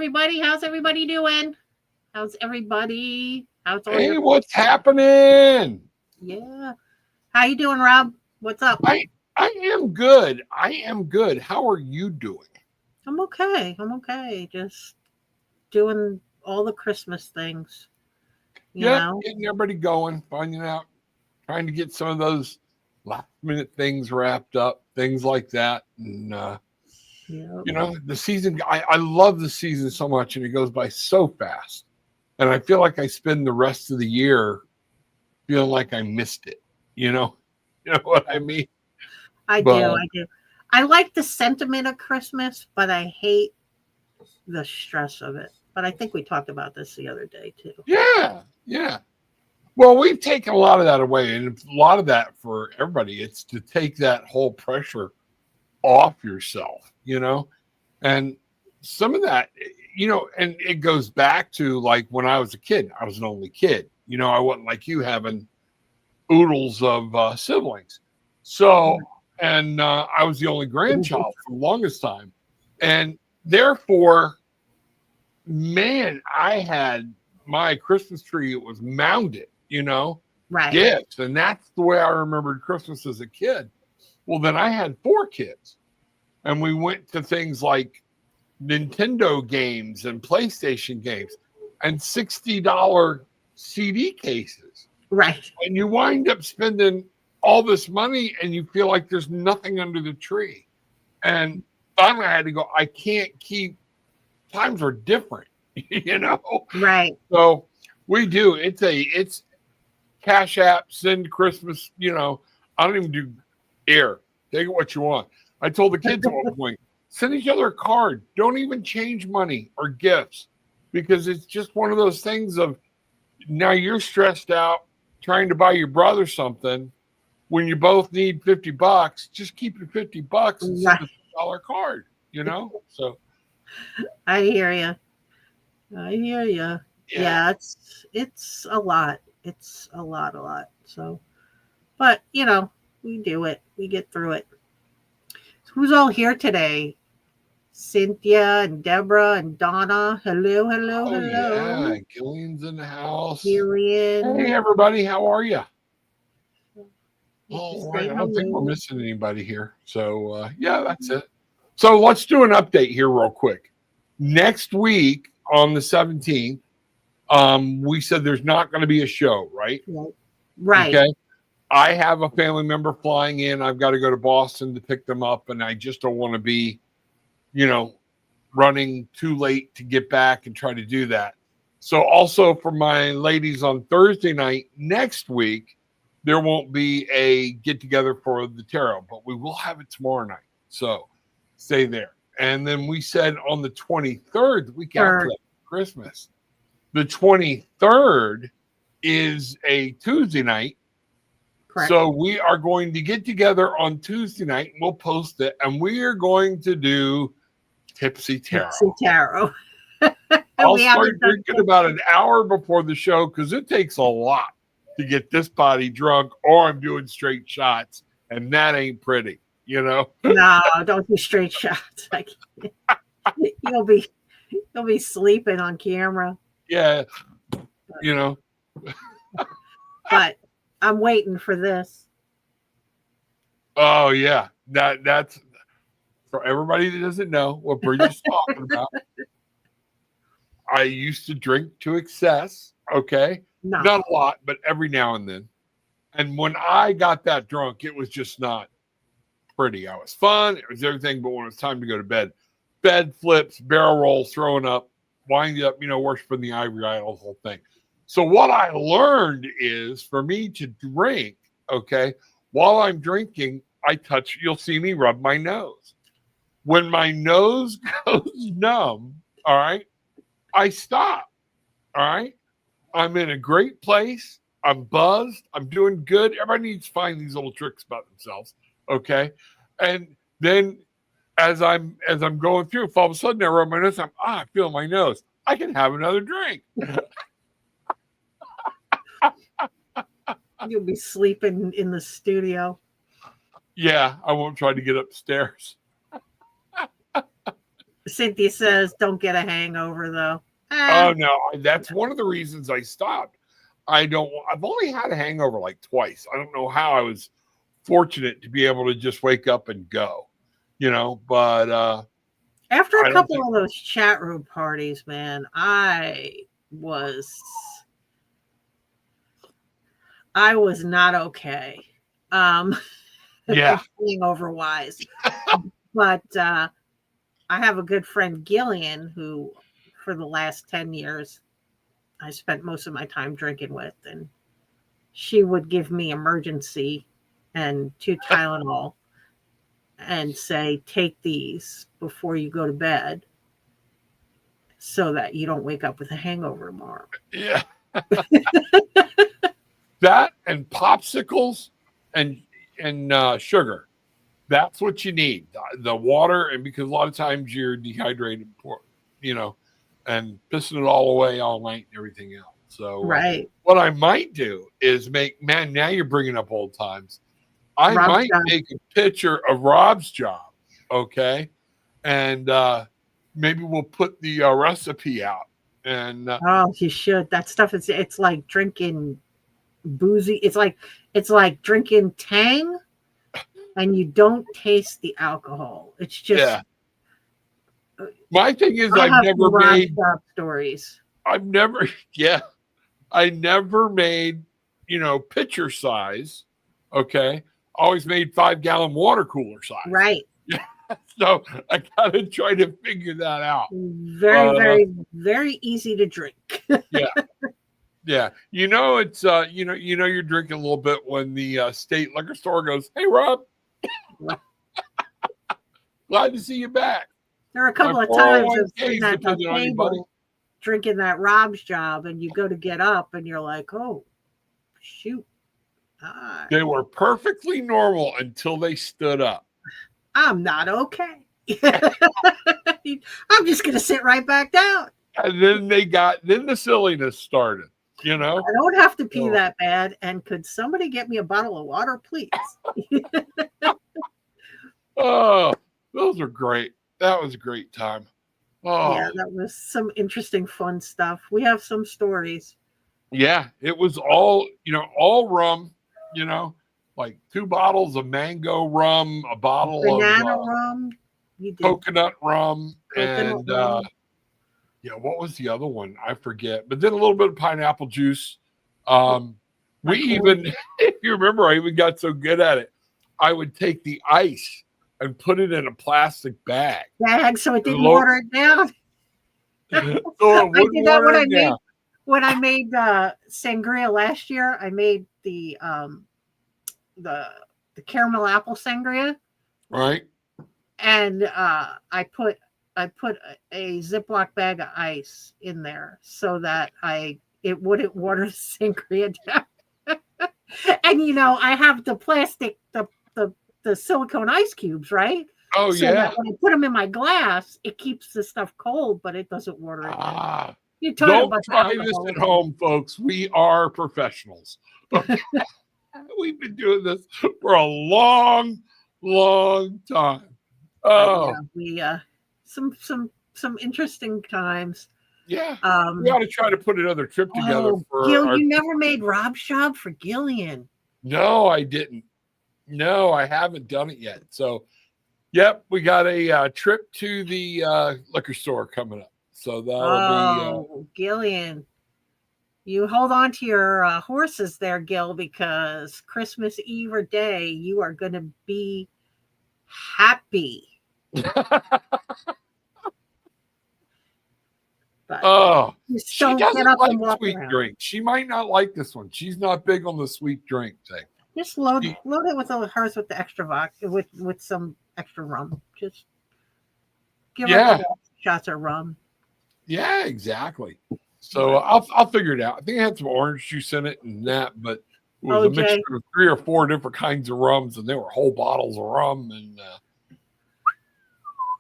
everybody. How's everybody doing? How's everybody? How's all Hey, what's happening? Yeah. How you doing, Rob? What's up? I am good. I am good. How are you doing? I'm okay. I'm okay. Just doing all the Christmas things. You know? Getting everybody going, finding out, trying to get some of those last minute things wrapped up, things like that. And the season, I love the season so much, and it goes by so fast. And I feel like I spend the rest of the year feeling like I missed it. You know what I mean? I do. I like the sentiment of Christmas, but I hate the stress of it. But I think we talked about this the other day too. Yeah. Well, we've taken a lot of that away, and a lot of that for everybody. It's to take that whole pressure off yourself, and some of that, and it goes back to like when I was a kid. I was an only kid. I wasn't like you having oodles of siblings. So, and I was the only grandchild for the longest time. And therefore, man, I had my Christmas tree, it was mounded, right. Gifts. And that's the way I remembered Christmas as a kid. Well, then I had 4 kids, and we went to things like Nintendo games and PlayStation games and $60 CD cases. Right. And you wind up spending all this money and you feel like there's nothing under the tree. And finally I had to go, I can't keep, times are different, Right. So we do. It's Cash App, send Christmas, I don't even do air. Take it what you want. I told the kids at one point, send each other a card. Don't even change money or gifts, because it's just one of those things of now you're stressed out trying to buy your brother something when you both need $50. Just keep your $50 and send a $1 card, So I hear you. Yeah, it's a lot. It's a lot. So, but we do it. We get through it. So who's all here today? Cynthia and Deborah and Donna. Hello. Yeah, Gillian's in the house. Gillian. Hey, everybody. How are you? All right. I don't think we're missing anybody here. So, that's it. So let's do an update here real quick. Next week on the 17th, we said there's not going to be a show, right? Right. Okay. I have a family member flying in. I've got to go to Boston to pick them up, and I just don't want to be running too late to get back and try to do that. So also for my ladies on Thursday night next week, there won't be a get together for the tarot, but we will have it tomorrow night. So stay there. And then we said on the 23rd, the week after Christmas, the 23rd is a Tuesday night. Correct. So we are going to get together on Tuesday night. And we'll post it, and we are going to do Tipsy Tarot. I'll start drinking about an hour before the show because it takes a lot to get this body drunk, or I'm doing straight shots, and that ain't pretty, No, don't do straight shots. You'll be sleeping on camera. Yeah, But I'm waiting for this. Oh yeah, that's. For everybody that doesn't know what Bridget's talking about, I used to drink to excess, okay? No. Not a lot, but every now and then. And when I got that drunk, it was just not pretty. I was fun, it was everything, but when it was time to go to bed flips, barrel rolls, throwing up, winding up, worshiping the ivory idol, the whole thing. So what I learned is for me to drink, okay, while I'm drinking, you'll see me rub my nose. When my nose goes numb, all right, I stop, all right? I'm in a great place. I'm buzzed. I'm doing good. Everybody needs to find these little tricks about themselves, okay? And then as I'm going through, if all of a sudden I rub my nose, I feel my nose. I can have another drink. You'll be sleeping in the studio. Yeah, I won't try to get upstairs. Cynthia says, "Don't get a hangover, though." Oh no, that's one of the reasons I stopped. I've only had a hangover like twice. I don't know how I was fortunate to be able to just wake up and go, but after I a don't couple of those chat room parties, man, I was not okay. Yeah. Hangover wise. But I have a good friend, Gillian, who for the last 10 years I spent most of my time drinking with, and she would give me emergency and 2 Tylenol and say, take these before you go to bed so that you don't wake up with a hangover tomorrow. Yeah. That and popsicles and sugar. That's what you need. The water, and because a lot of times you're dehydrated, and pissing it all away all night and everything else. So right. What I might do is now you're bringing up old times. I Rob's might job. make a picture of Rob's job, okay? And maybe we'll put the recipe out. And Oh, you should. That stuff it's like drinking boozy. It's like drinking Tang, and you don't taste the alcohol. It's just yeah. My thing is, I'll I've have never some Rob's made job stories. I never made, pitcher size. Okay. Always made 5-gallon water cooler size. Right. So I gotta try to figure that out. Very, very, very easy to drink. Yeah. Yeah. It's you're drinking a little bit when the state liquor store goes, "Hey Rob, glad to see you back." There are a couple of times I've seen at the table drinking that Rob's job, and you go to get up and you're like, oh shoot. They were perfectly normal until they stood up. I'm not okay. I'm just gonna sit right back down. And then the silliness started, I don't have to pee that bad. And could somebody get me a bottle of water, please? Oh, those are great. That was a great time. Oh yeah, that was some interesting, fun stuff. We have some stories. Yeah, it was all rum, like 2 bottles of mango rum, a bottle banana of rum, coconut rum, and rum. What was the other one? I forget. But then a little bit of pineapple juice. We even, if you remember, I even got so good at it. I would take the ice and put it in a plastic bag. So it didn't water it down. So I did that when I made sangria last year. I made the caramel apple sangria. Right. And I put a Ziploc bag of ice in there so that it wouldn't water the sangria down. And I have the plastic, the silicone ice cubes, right? Oh, so yeah. That when I put them in my glass, it keeps the stuff cold, but it doesn't water it down. Don't try this at home, folks. We are professionals. We've been doing this for a long, long time. Oh, yeah, we some interesting times. Yeah, we ought to try to put another trip together. Gil, you never made Rob's job for Gillian. No, I didn't. No, I haven't done it yet. So, yep, we got a trip to the liquor store coming up. So that'll be Gillian. You hold on to your horses there, Gil, because Christmas Eve or day, you are going to be happy. She doesn't like sweet drink. She might not like this one. She's not big on the sweet drink thing. Just load it with hers with the extra vodka, with some extra rum. Just give her a couple shots of rum. Yeah, exactly. So I'll figure it out. I think I had some orange juice in it and that, but it was a mixture of 3 or 4 different kinds of rums, and there were whole bottles of rum, and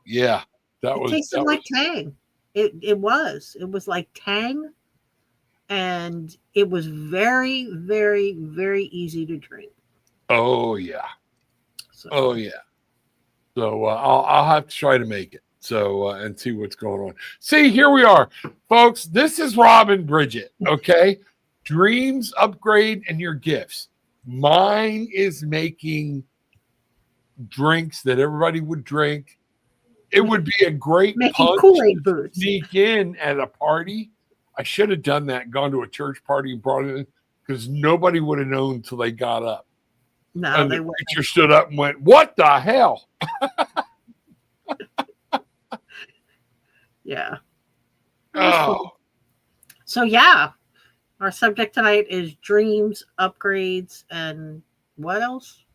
it tasted like Tang. It was like Tang, and it was very, very, very easy to drink. Oh yeah. So I'll have to try to make it. So, and see what's going on. See, here we are, folks. This is Rob and Bridget. Okay. Dreams, upgrade, and your gifts. Mine is making drinks that everybody would drink. It would be a great Making punch Kool-Aid to boots. sneak in at a party. I should have done that, gone to a church party and brought it in, because nobody would have known until they got up. No, And they the wouldn't. preacher stood up and went, "What the hell?" Yeah. Oh, So yeah, our subject tonight is dreams, upgrades, and what else?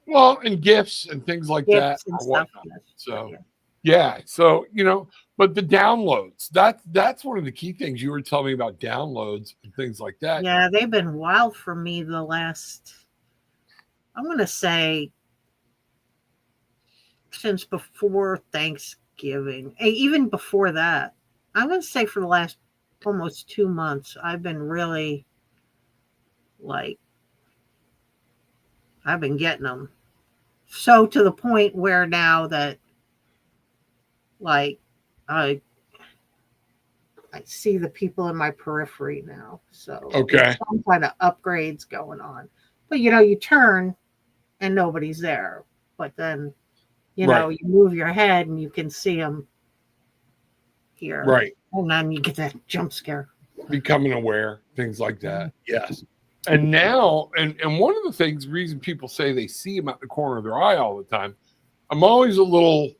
well, and gifts and things like that. Gifts and Or stuff. whatnot. Yes. So, Yeah. yeah. So, but the downloads, that's one of the key things you were telling me about, downloads and things like that. Yeah, they've been wild for me the last, I'm going to say, since before Thanksgiving, even before that. I'm going to say for the last almost 2 months, I've been really I've been getting them. So to the point where now that I see the people in my periphery now. So Okay. there's some kind of upgrades going on. But you turn and nobody's there. But then you move your head and you can see them here. Right. And then you get that jump scare. Becoming aware, things like that. Yes. And now, and one of the reason people say they see them out the corner of their eye all the time, I'm always a little,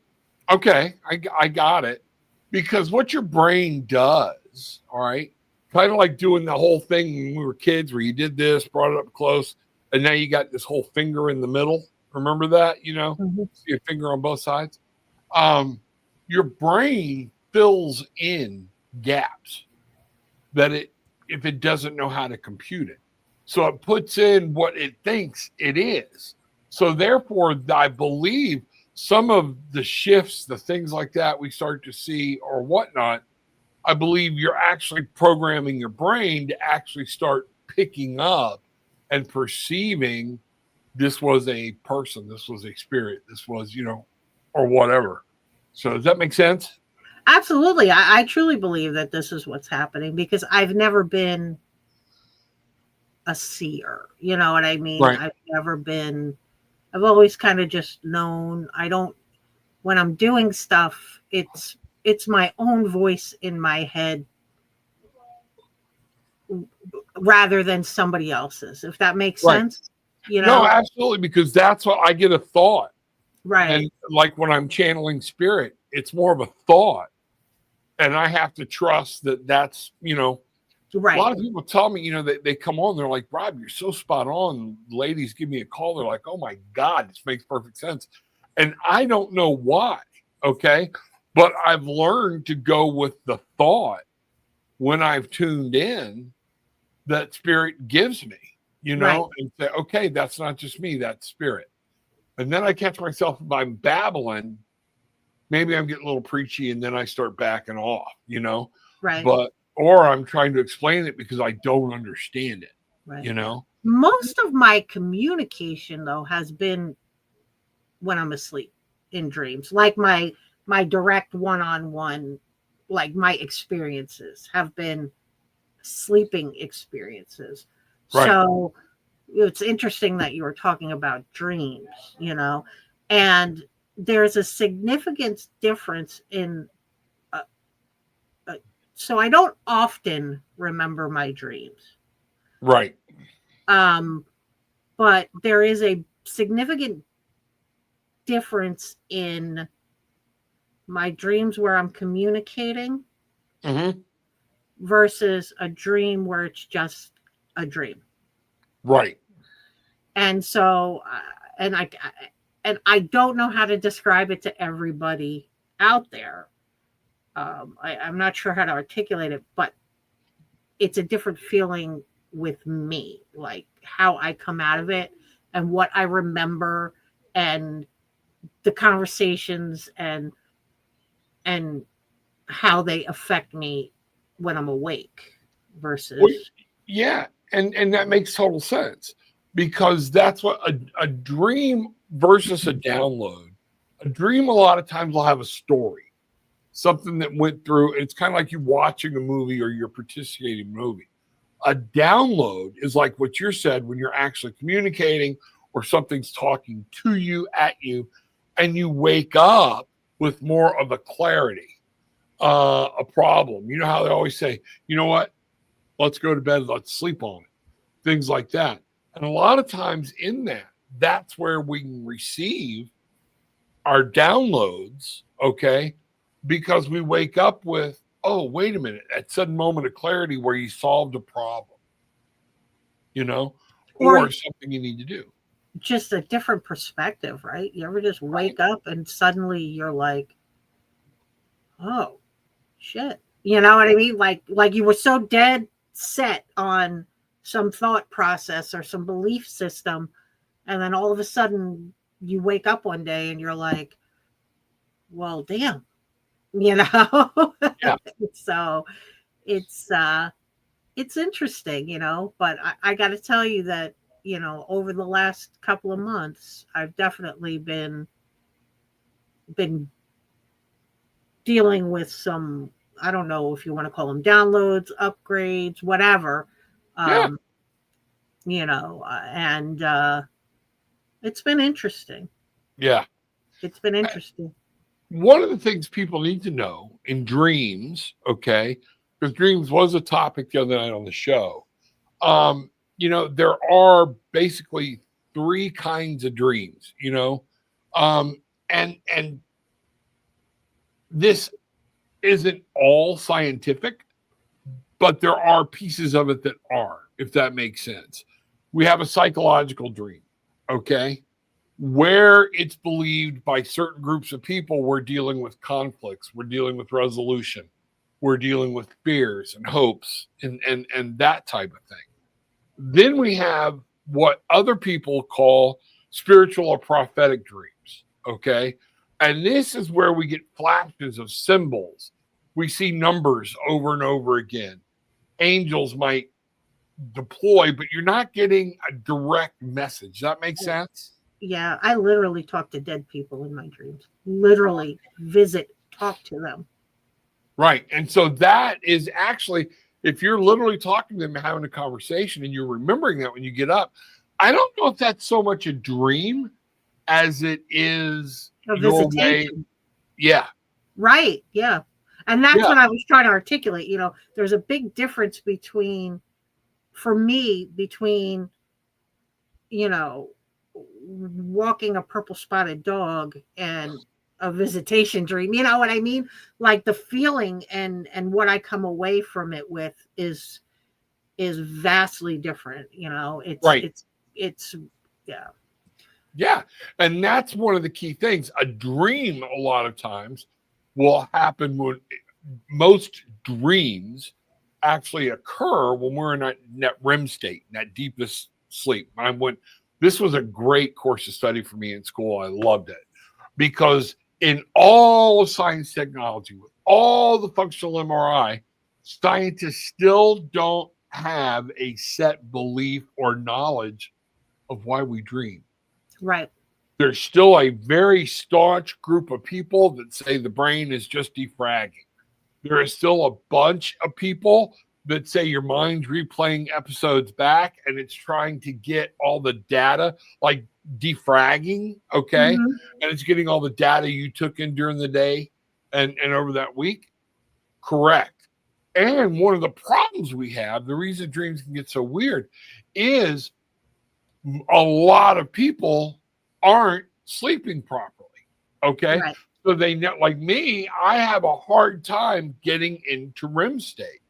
okay, I got it. Because what your brain does, all right, kind of like doing the whole thing when we were kids where you did this, brought it up close, and now you got this whole finger in the middle. Remember that? Mm-hmm. See a finger on both sides. Your brain fills in gaps that if it doesn't know how to compute it. So it puts in what it thinks it is. So therefore, I believe some of the shifts, the things like that we start to see or whatnot, I believe you're actually programming your brain to actually start picking up and perceiving this was a person, this was a spirit, this was, or whatever. So does that make sense? Absolutely. I truly believe that this is what's happening because I've never been a seer. You know what I mean? Right. I've always kind of just known. When I'm doing stuff, it's my own voice in my head rather than somebody else's, if that makes sense. No, absolutely, because that's what I get, a thought. Right. And like when I'm channeling spirit, it's more of a thought. And I have to trust that that's, right. A lot of people tell me, they come on, they're like, "Rob, you're so spot on." Ladies give me a call. They're like, "Oh my God, this makes perfect sense." And I don't know why. Okay. But I've learned to go with the thought when I've tuned in that spirit gives me, Right. and say, okay, that's not just me, that's spirit. And then I catch myself, if I'm babbling, maybe I'm getting a little preachy and then I start backing off, Right. Or I'm trying to explain it because I don't understand it, right. Most of my communication though has been when I'm asleep in dreams, like my direct one-on-one, like my experiences have been sleeping experiences. Right. So it's interesting that you were talking about dreams, and there's a significant difference in so I don't often remember my dreams. Right. But there is a significant difference in my dreams where I'm communicating versus a dream where it's just a dream. Right. And so, and I don't know how to describe it to everybody out there. I'm not sure how to articulate it, but it's a different feeling with me, like how I come out of it and what I remember and the conversations and how they affect me when I'm awake versus. Well, yeah. And that makes total sense because that's what a dream versus a download A dream, a lot of times, will have a story, something that went through. It's kind of like you watching a movie or you're participating in a movie. A download is like what you said when you're actually communicating or something's talking to you, at you, and you wake up with more of a clarity, a problem. You know how they always say, you know what? Let's go to bed. Let's sleep on it. Things like that. And a lot of times in that, that's where we can receive our downloads, okay? Because we wake up with, oh, wait a minute, that sudden moment of clarity where you solved a problem, you know, or something you need to do. Just a different perspective, right? You ever just wake up and suddenly you're like, oh, shit. You know what I mean? Like you were so dead set on some thought process or some belief system, and then all of a sudden you wake up one day and you're like, well, damn, you know? Yeah. So it's interesting, you know, but I got to tell you that, you know, over the last couple of months, I've definitely been dealing with some, I don't know if you want to call them downloads, upgrades, whatever, Yeah. you know, and it's been interesting. Yeah. It's been interesting. One of the things people need to know in dreams, okay, because dreams was a topic the other night on the show. You know, there are basically three kinds of dreams, you know, and this isn't all scientific, but there are pieces of it that are, if that makes sense. We have a psychological dream, okay, where it's believed by certain groups of people we're dealing with conflicts, we're dealing with resolution, we're dealing with fears and hopes and that type of thing. Then we have what other people call spiritual or prophetic dreams, okay? And this is where we get flashes of symbols. We see numbers over and over again. Angels might deploy, but you're not getting a direct message. Does that make sense? Yeah, I literally talk to dead people in my dreams. Literally talk to them. Right. And so that is actually, if you're literally talking to them, having a conversation, and you're remembering that when you get up, I don't know if that's so much a dream as it is A your visitation. way. Yeah. Right. Yeah. And that's what I was trying to articulate. You know, there's a big difference for me, you know, walking a purple spotted dog and a visitation dream. You know what I mean? Like the feeling and what I come away from it with is vastly different. You know, it's yeah. Yeah. And that's one of the key things. A dream, a lot of times, will happen when most dreams actually occur when we're in that REM state, in that deepest sleep. This was a great course of study for me in school. I loved it because in all of science technology, with all the functional MRI, scientists still don't have a set belief or knowledge of why we dream. Right. There's still a very staunch group of people that say the brain is just defragging. There is still a bunch of people that say your mind's replaying episodes back and it's trying to get all the data, like defragging, okay? Mm-hmm. And it's getting all the data you took in during the day and over that week. Correct. And one of the problems we have, the reason dreams can get so weird, is a lot of people aren't sleeping properly, okay? Right. So they know, like me, I have a hard time getting into REM state.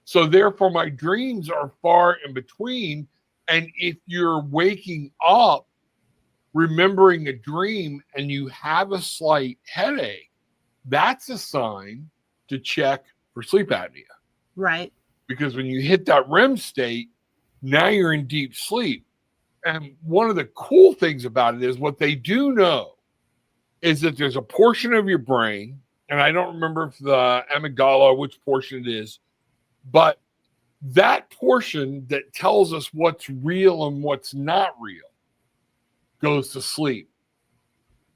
So therefore, my dreams are far in between. And if you're waking up, remembering a dream, and you have a slight headache, that's a sign to check for sleep apnea. Right. Because when you hit that REM state, now you're in deep sleep. And one of the cool things about it is what they do know is that there's a portion of your brain, and I don't remember if the amygdala, which portion it is, but that portion that tells us what's real and what's not real goes to sleep.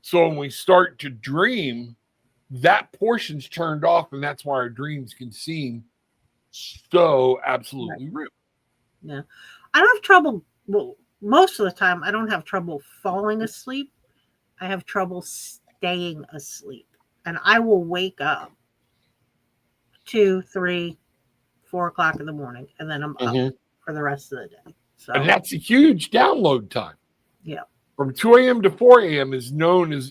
So when we start to dream, that portion's turned off, and that's why our dreams can seem so absolutely real. Yeah. I don't have trouble. Well, most of the time, I don't have trouble falling asleep. I have trouble staying asleep. And I will wake up 2, 3, 4 o'clock in the morning, and then I'm up for the rest of the day. So, and that's a huge download time. Yeah. From 2 a.m. to 4 a.m. is known as,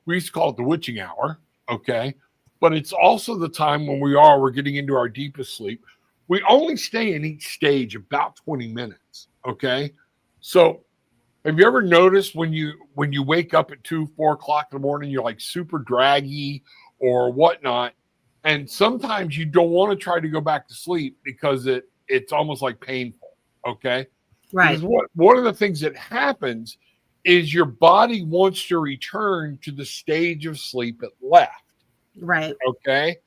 we used to call it the witching hour. Okay. But it's also the time when we're getting into our deepest sleep. We only stay in each stage about 20 minutes. Okay. So have you ever noticed when you wake up at 2, 4 o'clock in the morning, you're like super draggy or whatnot. And sometimes you don't want to try to go back to sleep because it's almost like painful. Okay. Right. Because one of the things that happens is your body wants to return to the stage of sleep it left. Right. Okay.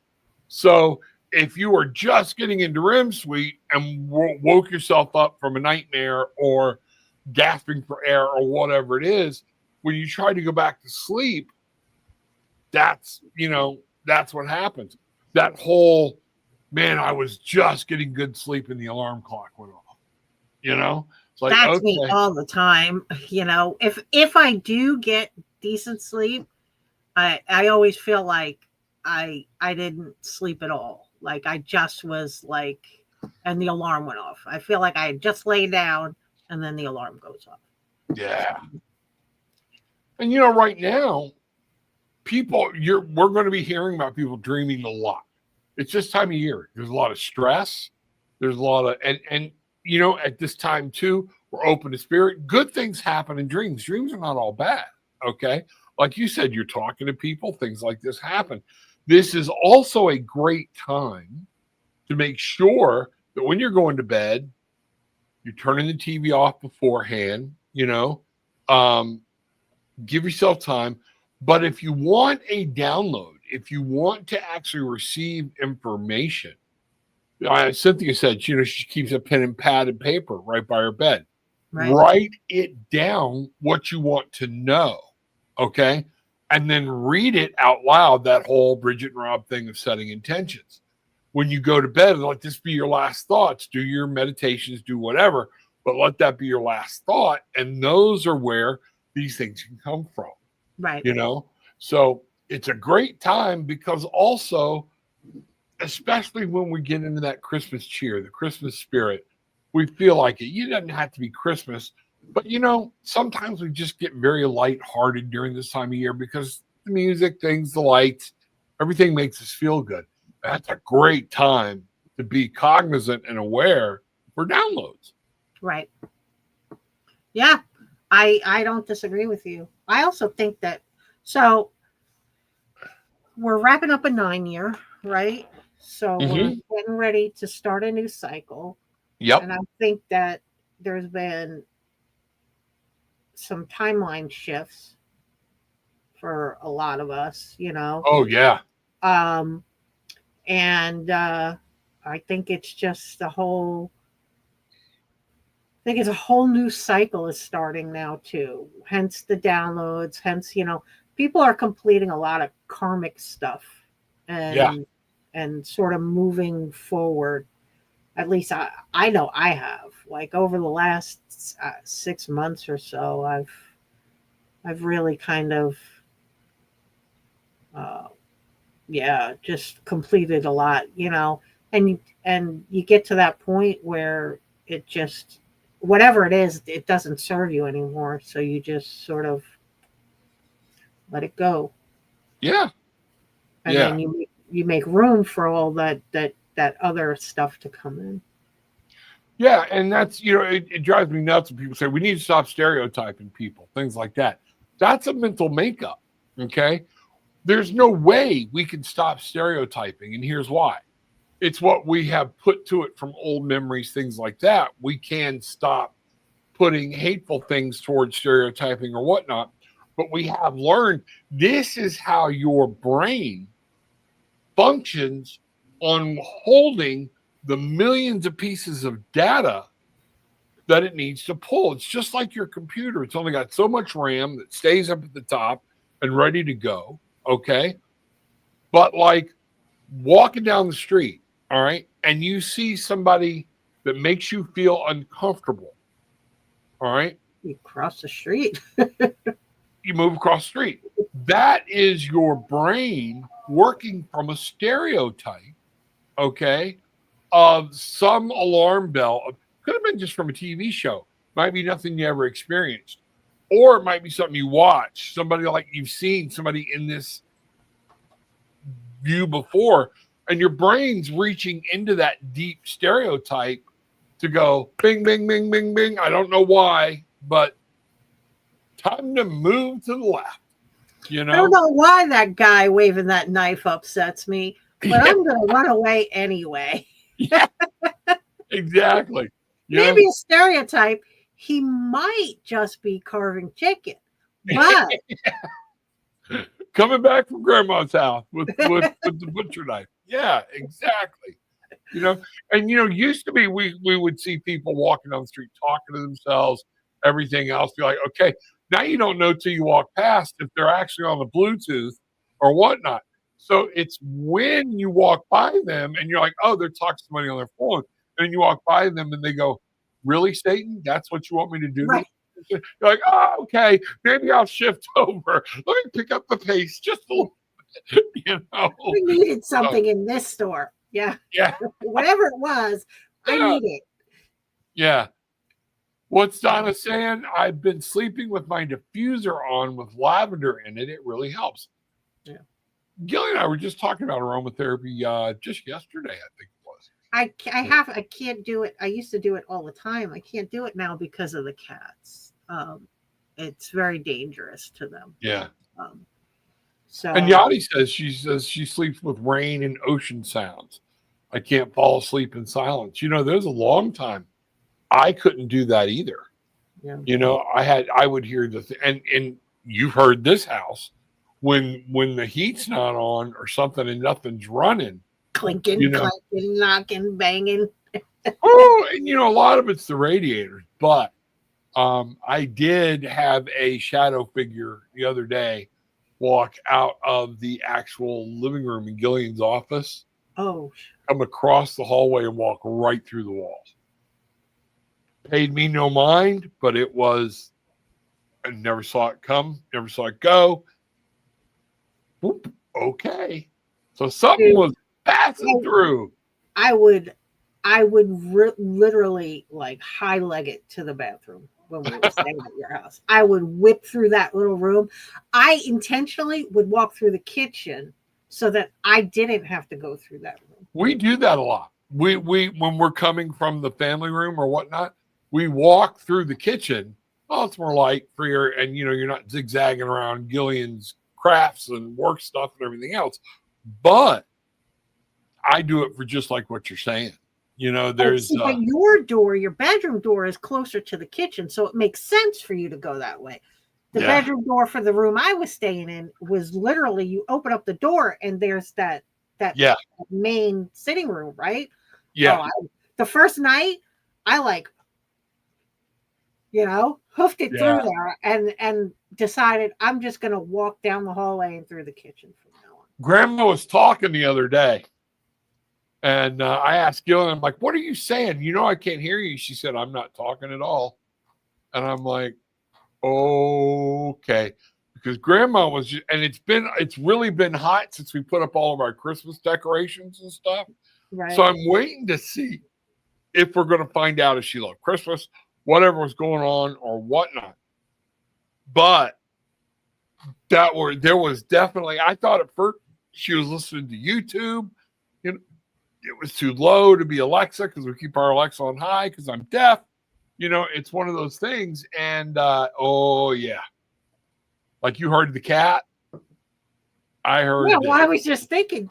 So if you are just getting into REM sleep and woke yourself up from a nightmare or gasping for air or whatever it is, when you try to go back to sleep, that's what happens. That whole, man, I was just getting good sleep and the alarm clock went off. It's like, that's okay. me all the time. If I do get decent sleep, I always feel like I didn't sleep at all. Like I just was like, and the alarm went off. I feel like I just lay down and then the alarm goes off. Yeah. And right now, we're going to be hearing about people dreaming a lot. It's this time of year. There's a lot of stress. There's a lot of, and at this time too, we're open to spirit. Good things happen in dreams. Dreams are not all bad. Okay. Like you said, you're talking to people, things like this happen. This is also a great time to make sure that when you're going to bed, you're turning the TV off beforehand, give yourself time. But if you want a download, if you want to actually receive information, Cynthia said, she keeps a pen and pad and paper right by her bed. Right. Write it down what you want to know. Okay. And then read it out loud, that whole Bridget and Rob thing of setting intentions. When you go to bed, let this be your last thoughts. Do your meditations, do whatever, but let that be your last thought. And those are where these things can come from. Right. So it's a great time because also, especially when we get into that Christmas cheer, the Christmas spirit, we feel like it. It doesn't have to be Christmas, but sometimes we just get very lighthearted during this time of year because the music, things, the lights, everything makes us feel good. That's a great time to be cognizant and aware for downloads. Right. Yeah, I don't disagree with you. I also think that, so we're wrapping up a 9-year, right? So we're getting ready to start a new cycle. Yep. And I think that there's been some timeline shifts for a lot of us, Oh, yeah. And I think it's just a whole new cycle is starting now too. Hence the downloads, hence, people are completing a lot of karmic stuff and sort of moving forward. At least I know I have. Like over the last 6 months or so, I've really kind of just completed a lot, and you get to that point where it just, whatever it is, it doesn't serve you anymore. So you just sort of let it go. Yeah. And then you make room for all that other stuff to come in. Yeah. And that's, it drives me nuts when people say we need to stop stereotyping people, things like that. That's a mental makeup. Okay. There's no way we can stop stereotyping. And here's why. It's what we have put to it from old memories, things like that. We can stop putting hateful things towards stereotyping or whatnot. But we have learned this is how your brain functions on holding the millions of pieces of data that it needs to pull. It's just like your computer. It's only got so much RAM that stays up at the top. and ready to go. Okay. But like walking down the street, all right, and you see somebody that makes you feel uncomfortable, all right, You cross the street. you move across the street. That is your brain working from a stereotype, okay, of some alarm bell. Could have been just from a TV show. Might be nothing you ever experienced. Or it might be something you watch, somebody like you've seen somebody in this view before, and your brain's reaching into that deep stereotype to go bing, bing, bing, bing, bing. I don't know why, but time to move to the left. You know? I don't know why that guy waving that knife upsets me, but I'm going to run away anyway. Yeah, exactly. Maybe a stereotype. He might just be carving chicken, but coming back from grandma's house with the butcher knife. Yeah, exactly. You know, and used to be we would see people walking down the street talking to themselves, everything else. Be like, okay, now you don't know till you walk past if they're actually on the Bluetooth or whatnot. So it's when you walk by them and you're like, oh, they're talking to somebody on their phone, and then you walk by them and they go, really, Satan? That's what you want me to do? right. You're like, oh, okay, maybe I'll shift over. Let me pick up the pace just a little bit, We needed something in this store. Yeah. Yeah. Whatever it was, I need it. Yeah. What's Donna saying? I've been sleeping with my diffuser on with lavender in it. It really helps. Yeah. Gilly and I were just talking about aromatherapy just yesterday, I think it was. I can't do it. I used to do it all the time. I can't do it now because of the cats. It's very dangerous to them. Yeah. So and Yadi says she sleeps with rain and ocean sounds. I can't fall asleep in silence. There's a long time I couldn't do that either. Yeah. I would hear and you've heard this house when the heat's not on or something and nothing's running. Clinking, clanking, knocking, banging. And a lot of it's the radiators, but I did have a shadow figure the other day walk out of the actual living room in Gillian's office. Oh. Come across the hallway and walk right through the walls. Paid me no mind, but it was, I never saw it come, never saw it go. Whoop, okay. So something was passing through. I would literally like high leg it to the bathroom when we were staying at your house. I would whip through that little room. I intentionally would walk through the kitchen so that I didn't have to go through that room. We do that a lot. We when we're coming from the family room or whatnot, we walk through the kitchen. Well, it's more light, freer, and you're not zigzagging around Gillian's crafts and work stuff and everything else. But I do it for just like what you're saying. There's but your bedroom door is closer to the kitchen, so it makes sense for you to go that way. The bedroom door for the room I was staying in was literally you open up the door and there's that main sitting room, right? Yeah. The first night, I hoofed it through there and decided I'm just going to walk down the hallway and through the kitchen from now on. Grandma was talking the other day. And I asked Gillian, I'm like, what are you saying? I can't hear you. She said, I'm not talking at all. And I'm like, okay. Because Grandma was and it's really been hot since we put up all of our Christmas decorations and stuff. Right. So I'm waiting to see if we're going to find out if she loved Christmas, whatever was going on or whatnot. But there was definitely, I thought at first she was listening to YouTube. It was too low to be Alexa because we keep our Alexa on high because I'm deaf. It's one of those things. And like you heard the cat. I heard. Yeah, well, I was just thinking,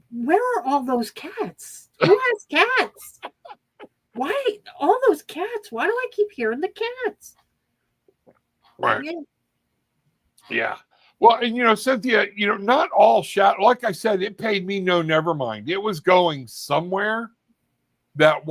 where are all those cats? Who has cats? Why all those cats? Why do I keep hearing the cats? Right. Yeah. Well, and Cynthia, not all shadow. Like I said, it paid me no never mind. It was going somewhere that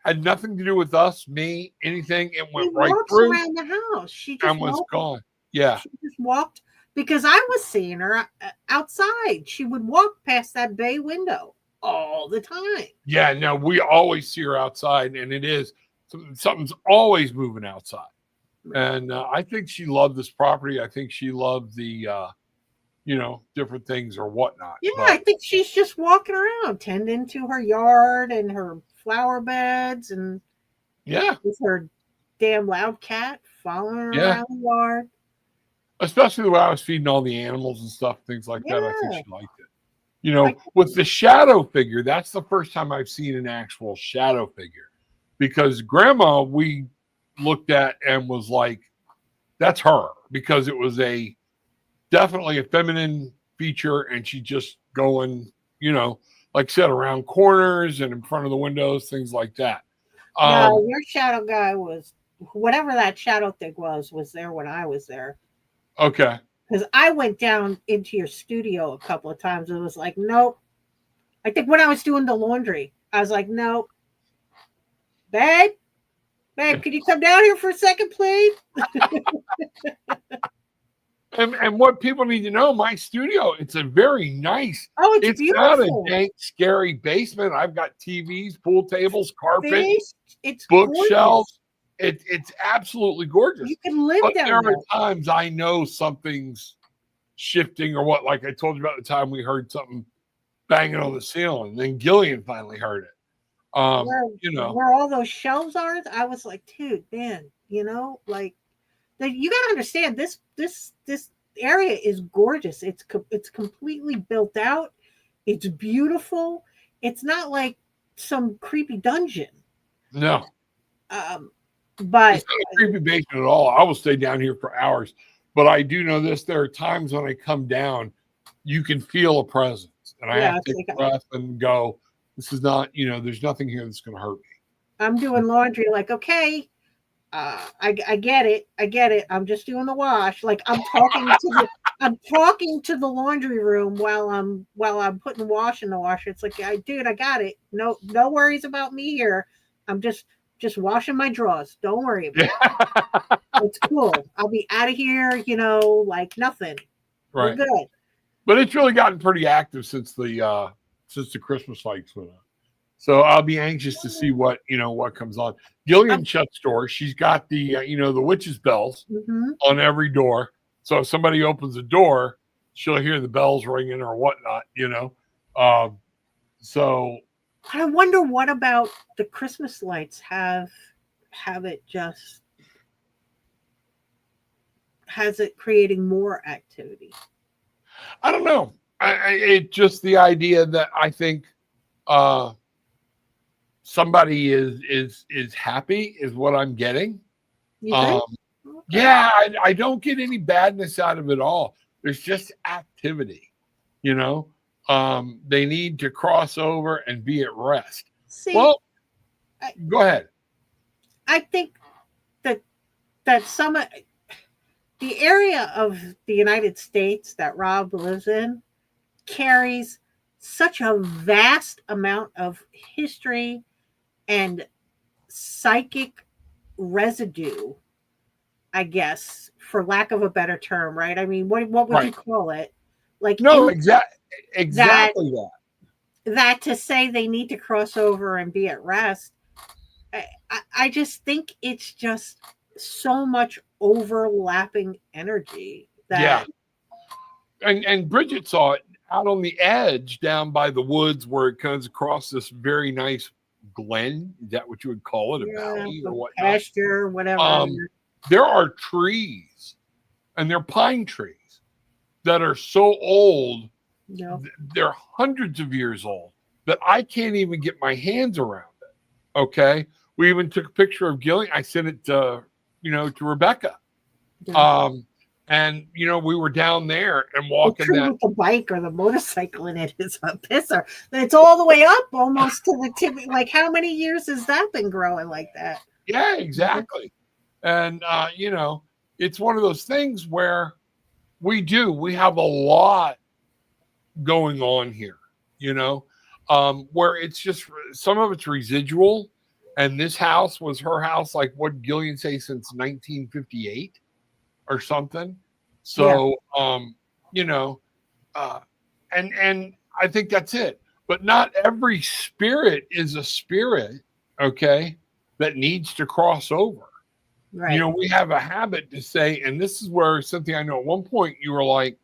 had nothing to do with us, me, anything. It went right through around the house. She just and was gone. Yeah. She just walked because I was seeing her outside. She would walk past that bay window all the time. Yeah. No, we always see her outside, and it is something's always moving outside. And I think she loved this property. I think she loved the, different things or whatnot. Yeah, But I think she's just walking around, tending to her yard and her flower beds, and yeah, with her damn loud cat following her yeah. around the yard. Especially the way I was feeding all the animals and stuff, things like that. I think Yeah. she liked it. With the shadow figure, that's the first time I've seen an actual shadow figure. Because grandma, we looked at and was like, that's her. Because it was definitely a feminine feature, and she just going, like I said, around corners and in front of the windows, things like that. No, your shadow guy was, whatever that shadow thing was there when I was there. Okay. Because I went down into your studio a couple of times. It was like, nope. I think when I was doing the laundry, I was like, nope. Babe, can you come down here for a second, please? And what people need to know, my studio, it's a very nice. Oh, it's beautiful. Not a dank, scary basement. I've got TVs, pool tables, carpet, it's bookshelves. It's absolutely gorgeous. You can live but down there. Are times I know something's shifting or what. Like I told you about the time we heard something banging on the ceiling. Then Gillian finally heard it. Where all those shelves are, I was like, dude, man, like you got to understand this area is gorgeous. It's completely built out. It's beautiful. It's not like some creepy dungeon. No. But it's not a creepy basement at all. I will stay down here for hours. But I do know this. There are times when I come down, you can feel a presence. And I have to take a breath and go, this is not, there's nothing here that's going to hurt me. I'm doing laundry like, okay, I get it. I'm just doing the wash. Like I'm talking to the laundry room while I'm putting wash in the washer. It's like, dude, I got it. No worries about me here. I'm just washing my drawers. Don't worry about it. It's cool. I'll be out of here, like nothing. Right. We're good. But it's really gotten pretty active since the Christmas lights went up. So I'll be anxious to see what comes on. Gillian shuts doors. She's got the the witch's bells on every door. So if somebody opens the door, she'll hear the bells ringing or whatnot. So I wonder what about the Christmas lights have it just has it creating more activity? I don't know. It just the idea that I think somebody is happy is what I'm getting. You think? Yeah, I don't get any badness out of it all. There's just activity, They need to cross over and be at rest. See, well, go ahead. I think that some the area of the United States that Rob lives in carries such a vast amount of history and psychic residue, I guess, for lack of a better term, right? I mean, what would you call it? Like exactly that to say they need to cross over and be at rest. I just think it's just so much overlapping energy that and Bridget saw it out on the edge down by the woods where it comes across this very nice glen. Is that what you would call it? A valley or what? Pasture, whatever. There are trees, and they're pine trees that are so old. They're hundreds of years old that I can't even get my hands around it. Okay. We even took a picture of Gillian. I sent it to Rebecca. And we were down there and walking that with the bike or the motorcycle in it is a pisser. It's all the way up almost to the tip. Like how many years has that been growing like that? Yeah, exactly. And it's one of those things where we have a lot going on here, where it's just some of it's residual. And this house was her house, like what Gillian say, since 1958 or something. So, you know, and I think that's it. But not every spirit is a spirit, okay, that needs to cross over. Right. You know, we have a habit to say, and this is where something I know at one point you were like,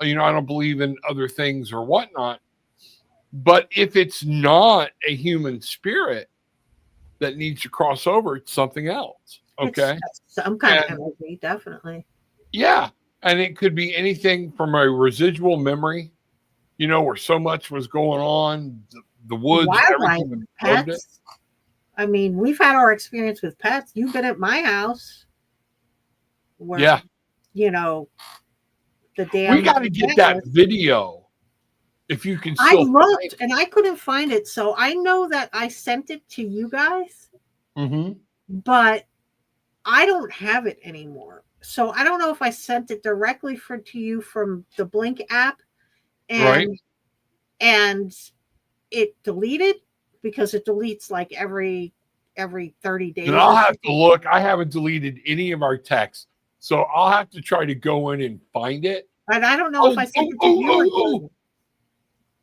you know, I don't believe in other things or whatnot. But if it's not a human spirit that needs to cross over, it's something else. Okay. It's some kind of energy, definitely. Yeah. And it could be anything from a residual memory, you know, where so much was going on, the woods, Wildlife, everything that loved it. pets. I mean, we've had our experience with pets. You've been at my house where, Yeah. you know, the damn. We got to get that video if you can still. I looked and I couldn't find it. So I know that I sent it to you guys, but I don't have it anymore. So I don't know if I sent it directly to you from the Blink app and it deleted, because it deletes like every 30 days. And I'll have to look. I haven't deleted any of our texts, so I'll have to try to go in and find it. And I don't know if I sent it to you.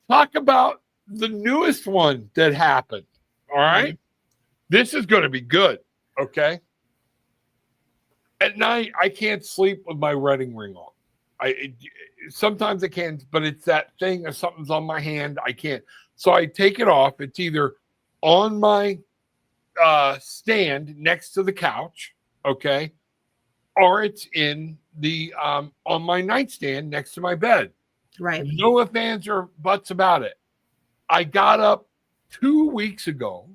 Talk about the newest one that happened. All right. This is going to be good. Okay. At night, I can't sleep with my wedding ring on. Sometimes I can, but it's that thing of something's on my hand. I can't. So I take it off. It's either on my stand next to the couch, okay, or it's in the on my nightstand next to my bed. Right. No ifs, ands, or buts about it. I got up 2 weeks ago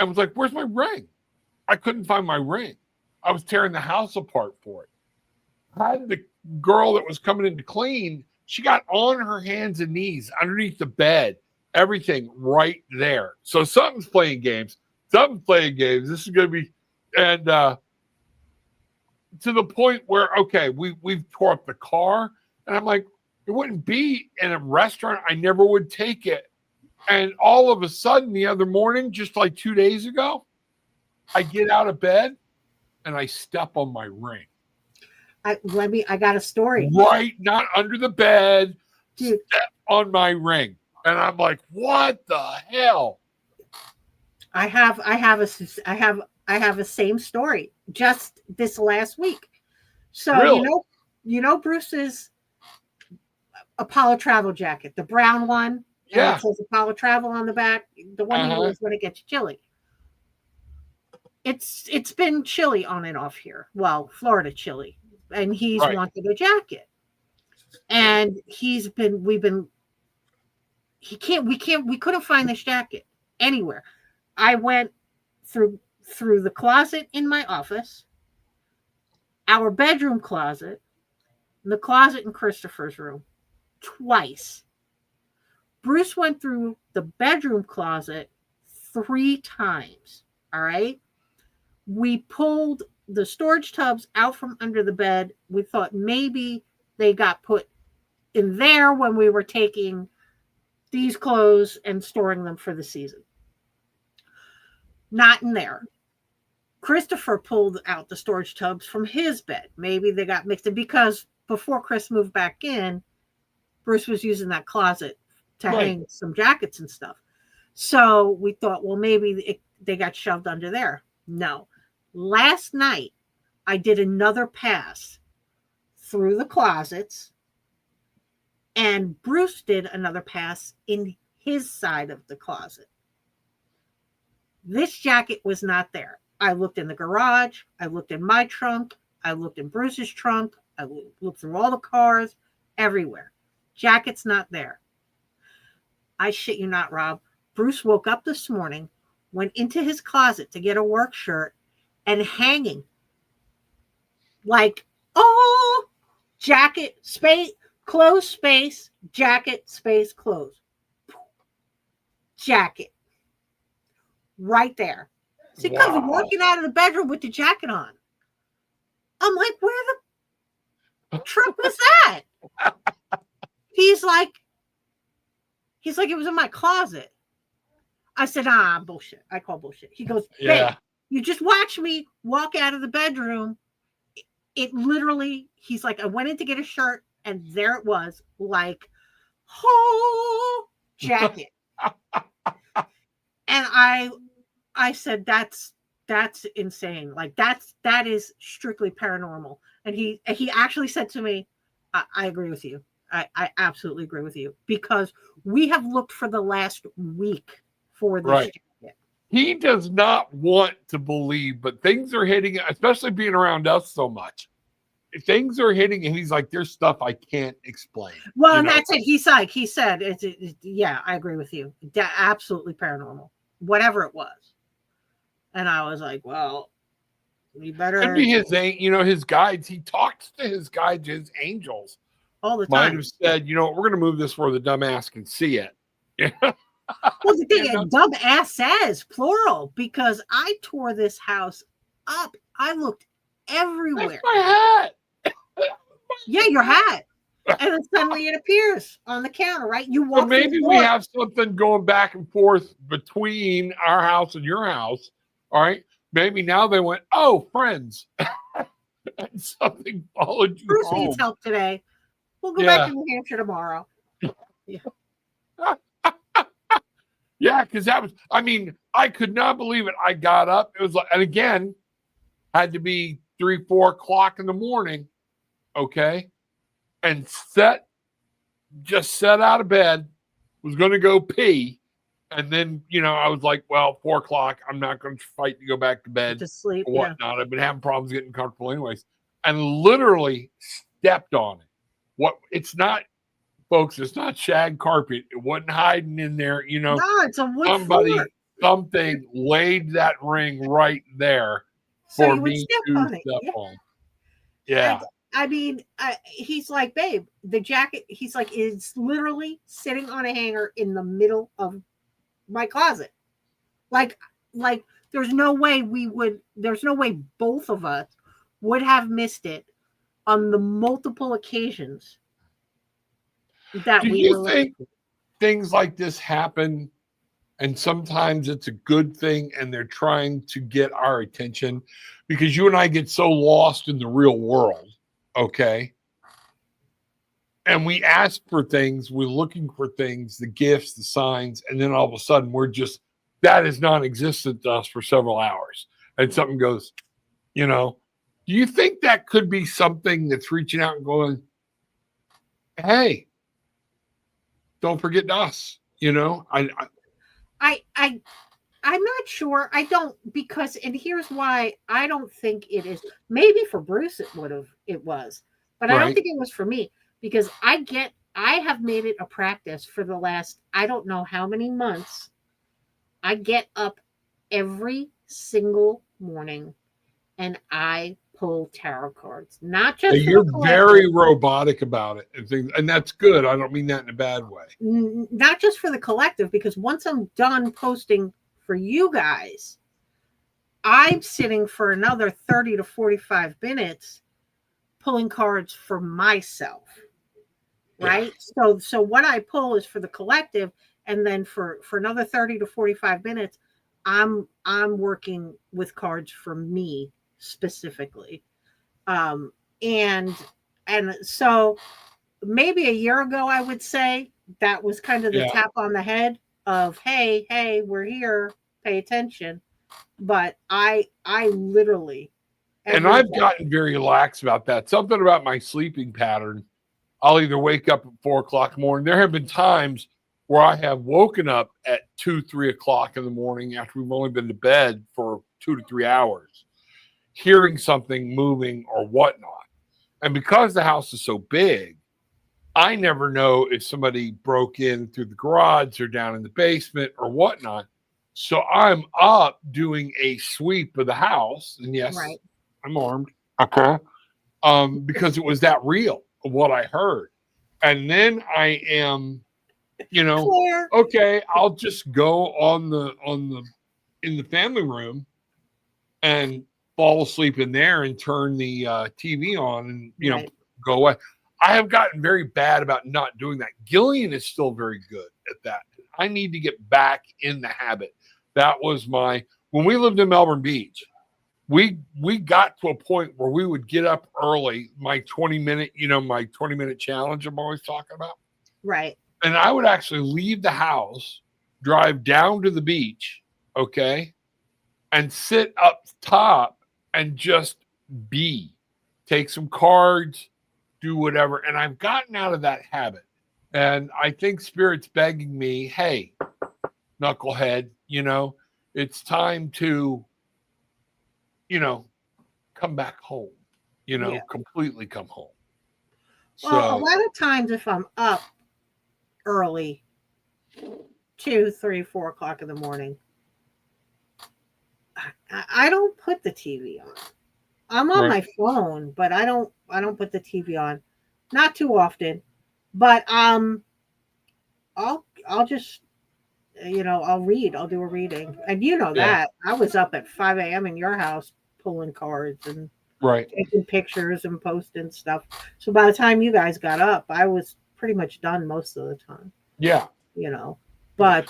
and was like, "Where's my ring?" I couldn't find my ring. I was tearing the house apart for it. I had the girl that was coming in to clean. She got on her hands and knees underneath the bed, everything right there. So something's playing games. This is going to be, and to the point where, okay, we've tore up the car, and I'm like, it wouldn't be in a restaurant. I never would take it. And all of a sudden, the other morning, just like 2 days ago, I get out of bed and I step on my ring. I got a story. Right, not under the bed, dude. Step on my ring. And I'm like, what the hell? I have a same story just this last week. So really? you know Bruce's Apollo travel jacket, the brown one. Yeah. It says Apollo Travel on the back, the one he wears when it gets chilly. It's been chilly on and off here. Well, Florida chilly. And he's wanted a jacket. And we couldn't find this jacket anywhere. I went through the closet in my office, our bedroom closet, the closet in Christopher's room, twice. Bruce went through the bedroom closet 3 times. All right. We pulled the storage tubs out from under the bed. We thought maybe they got put in there when we were taking these clothes and storing them for the season. Not in there. Christopher pulled out the storage tubs from his bed. Maybe they got mixed in, because before Chris moved back in, Bruce was using that closet to hang some jackets and stuff. So we thought, well, maybe they got shoved under there. No. Last night, I did another pass through the closets, and Bruce did another pass in his side of the closet. This jacket was not there. I looked in the garage. I looked in my trunk. I looked in Bruce's trunk. I looked through all the cars, everywhere. Jacket's not there. I shit you not, Rob. Bruce woke up this morning, went into his closet to get a work shirt, and hanging like, jacket, space, clothes, space, jacket, space, clothes. Jacket. Right there. So he comes walking out of the bedroom with the jacket on. I'm like, where the trip was that? He's like, it was in my closet. I said, bullshit. I call bullshit. He goes, babe, you just watch me walk out of the bedroom it literally, he's like, I went in to get a shirt, and there it was, like, whole jacket. And I said, that's insane. Like, that is strictly paranormal. And he actually said to me, I agree with you. I absolutely agree with you, because we have looked for the last week for this jacket. He does not want to believe, but things are hitting, especially being around us so much. Things are hitting, and he's like, there's stuff I can't explain. Well, and that's it. He said, yeah, I agree with you. Absolutely paranormal, whatever it was. And I was like, well, we better. Could be his guides. He talks to his guides, his angels. All the time. Might have said, we're going to move this where the dumbass can see it. Well, the thing is, dumbass says plural, because I tore this house up. I looked everywhere. That's my hat. Yeah, your hat. And then suddenly it appears on the counter, right? You walk. So maybe we have something going back and forth between our house and your house. All right. Maybe now they went, oh, friends. And something followed you. Bruce home. needs help today. We'll go back to New Hampshire tomorrow. Yeah. Yeah, because I could not believe it. I got up. It was like, and again, had to be 3-4 o'clock in the morning. Okay. And just set out of bed, was going to go pee. And then, I was like, well, 4 o'clock, I'm not going to fight to go back to bed. To sleep. Or whatnot. I've been having problems getting comfortable anyways. And literally stepped on it. It's not, folks, it's not shag carpet. It wasn't hiding in there. No, it's a wood floor. Something laid that ring right there for me to step on. Yeah. He's like, babe, the jacket, he's like, is literally sitting on a hanger in the middle of my closet. Like there's no way both of us would have missed it on the multiple occasions that Do you think things like this happen, and sometimes it's a good thing and they're trying to get our attention, because you and I get so lost in the real world, okay? And we ask for things, we're looking for things, the gifts, the signs, and then all of a sudden that is non-existent to us for several hours. And something goes, do you think that could be something that's reaching out and going, hey, don't forget us, I'm not sure. I don't, because, and here's why I don't think it is. Maybe for Bruce it was, but I don't think it was for me, because I have made it a practice for the last, I don't know how many months. I get up every single morning and I pull tarot cards, not just. You're very robotic about it, and that's good. I don't mean that in a bad way. Not just for the collective, because once I'm done posting for you guys, I'm sitting for another 30 to 45 minutes pulling cards for myself. Right? Yeah. So what I pull is for the collective, and then for another 30 to 45 minutes, I'm working with cards for me specifically. And so maybe a year ago, I would say that was kind of the tap on the head of, hey, we're here, pay attention. But I literally, and I've gotten very lax about that. Something about my sleeping pattern. I'll either wake up at 4 o'clock in the morning. There have been times where I have woken up at 2-3 o'clock in the morning after we've only been to bed for 2 to 3 hours, hearing something moving or whatnot. And because the house is so big, I never know if somebody broke in through the garage or down in the basement or whatnot. So I'm up doing a sweep of the house. And yes, I'm armed. Okay. Because it was that real of what I heard. And then I am, okay, I'll just go in the family room and fall asleep in there and turn the TV on and, go away. I have gotten very bad about not doing that. Gillian is still very good at that. I need to get back in the habit. That was when we lived in Melbourne Beach, we got to a point where we would get up early, my 20-minute, my 20-minute challenge I'm always talking about. Right. And I would actually leave the house, drive down to the beach, okay, and sit up top and just take some cards, do whatever. And I've gotten out of that habit. And I think Spirit's begging me, hey, knucklehead, it's time to, come back home, completely come home. Well, a So, lot of times if I'm up early, 2, 3, 4 o'clock in the morning, I don't put the TV on. I'm on my phone, but I don't put the TV on. Not too often, but I'll just I'll read. I'll do a reading, and that I was up at 5 a.m. in your house pulling cards and taking pictures and posting stuff. So by the time you guys got up, I was pretty much done most of the time. Yeah. But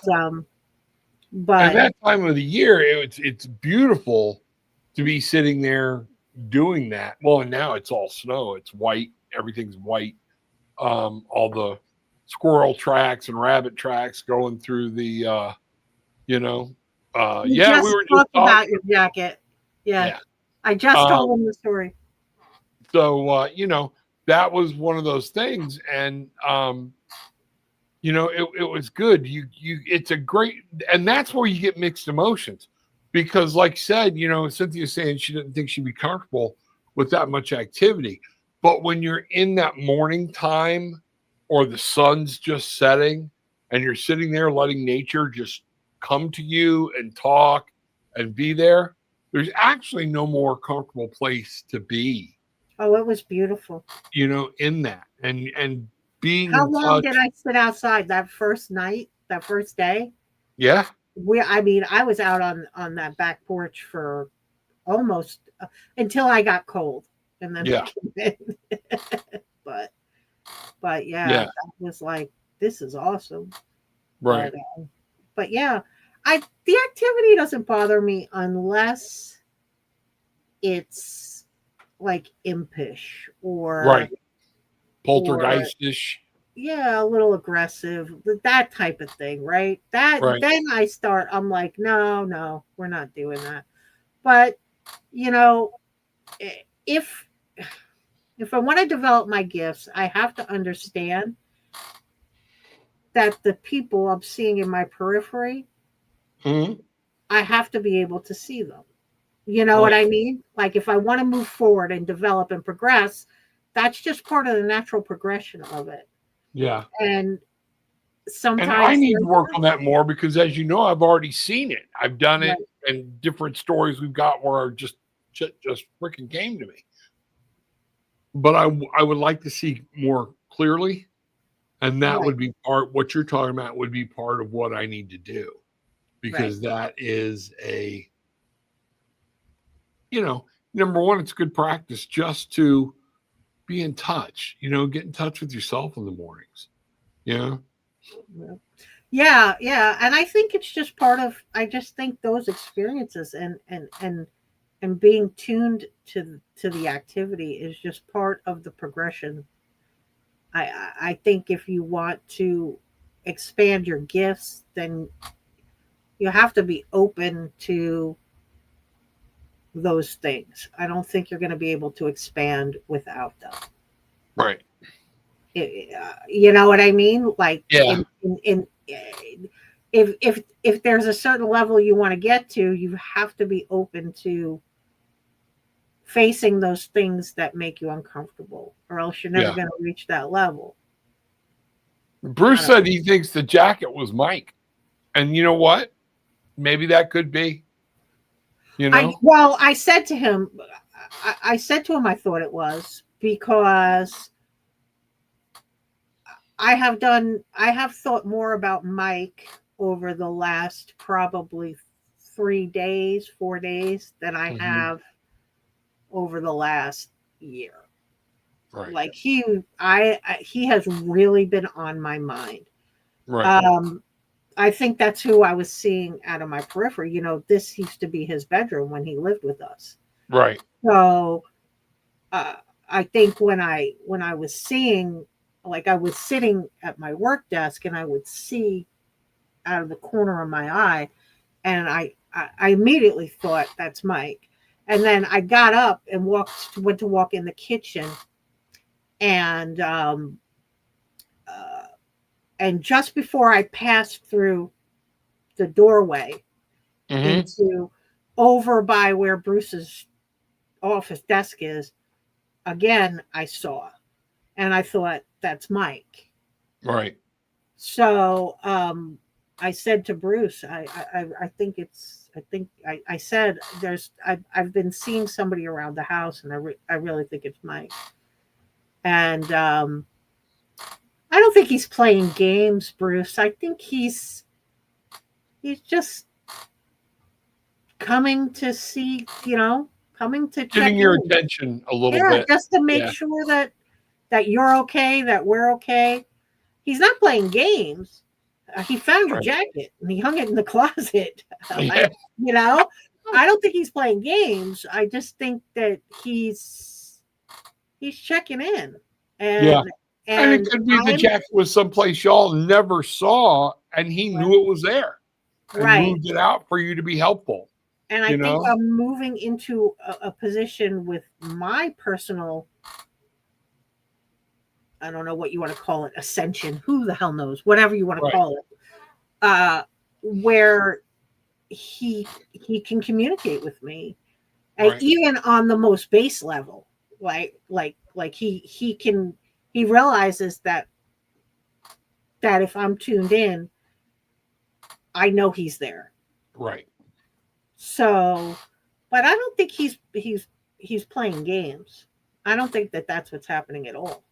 at that time of the year, it's beautiful to be sitting there doing that. Well, and now it's all snow. It's white. Everything's white. All the squirrel tracks and rabbit tracks going through the, we were just about your jacket. Yeah. I just told him the story. So, that was one of those things. And, it was good. It's a great, and that's where you get mixed emotions because like I said, Cynthia's saying she didn't think she'd be comfortable with that much activity. But when you're in that morning time or the sun's just setting and you're sitting there letting nature just come to you and talk and be there, there's actually no more comfortable place to be. Oh, it was beautiful. In that and being how long did I sit outside that first night, that first day? Yeah. I was out on that back porch for almost until I got cold. And then but that was like, this is awesome. Right. But yeah, the activity doesn't bother me unless it's like impish or poltergeistish. A little aggressive, that type of thing, right? Then I'm like, no, we're not doing that. But if I want to develop my gifts, I have to understand that the people I'm seeing in my periphery, I have to be able to see them. You know what I mean? Like if I want to move forward and develop and progress, that's just part of the natural progression of it. Yeah. And sometimes I need to work on that more because as you know, I've already seen it. I've done it and different stories we've got where just freaking came to me. But I would like to see more clearly. And that would be what you're talking about would be part of what I need to do. Because that is number one, it's good practice just to be in touch, get in touch with yourself in the mornings. Yeah. And I think it's just part of, I just think those experiences and being tuned to the activity is just part of the progression. I think if you want to expand your gifts, then you have to be open to those things. I don't think you're going to be able to expand without them. Right. You know what I mean? Like, if there's a certain level you want to get to, you have to be open to facing those things that make you uncomfortable, or else you're never going to reach that level. Bruce said he thinks the jacket was Mike. And you know what? Maybe that could be. I said to him, I thought it was, because I have thought more about Mike over the last probably 4 days than I have over the last year. Right. Like he has really been on my mind. Right. I think that's who I was seeing out of my periphery. This used to be his bedroom when he lived with us. Right. So I think when I was seeing, like I was sitting at my work desk and I would see out of the corner of my eye, and I immediately thought that's Mike. And then I got up and went to walk in the kitchen, and uh, and just before I passed through the doorway Mm-hmm. into over by where Bruce's office desk is, again I saw, and I thought that's Mike. Right. So I said to Bruce, I think it's, I said I've been seeing somebody around the house, and I really think it's Mike. And I don't think he's playing games, Bruce. I think he's just coming to see, coming to check Getting your in. attention a little Yeah, bit. just to make Yeah. sure that you're okay, that we're okay. He's not playing games. He found your Right. jacket and he hung it in the closet. Yeah. I don't think he's playing games. I just think that he's checking in, Yeah. and And it could be the jacket was someplace y'all never saw, and he knew it was there and right. moved it out for you to be helpful. And I think I'm moving into a position with my personal, I don't know what you want to call it, ascension. Who the hell knows? Whatever you want to call it. Where he can communicate with me, and even on the most base level, like he realizes that if I'm tuned in, I know he's there. Right. So, but I don't think he's playing games. I don't think that's what's happening at all.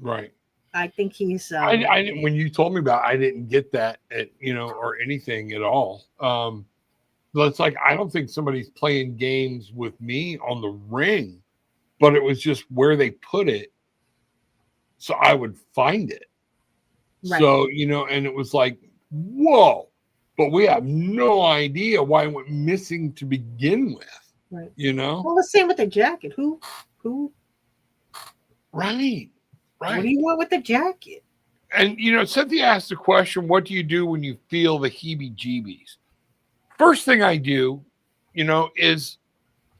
Right. I think he's. I didn't, when you told me about it, I didn't get that or anything at all. But it's like, I don't think somebody's playing games with me on the ring, but it was just where they put it, so I would find it. Right. So, and it was like, whoa, but we have no idea why it went missing to begin with. Right. Well, the same with the jacket. Who? Right. Right. What do you want with the jacket? And, Cynthia asked the question, what do you do when you feel the heebie-jeebies? First thing I do, is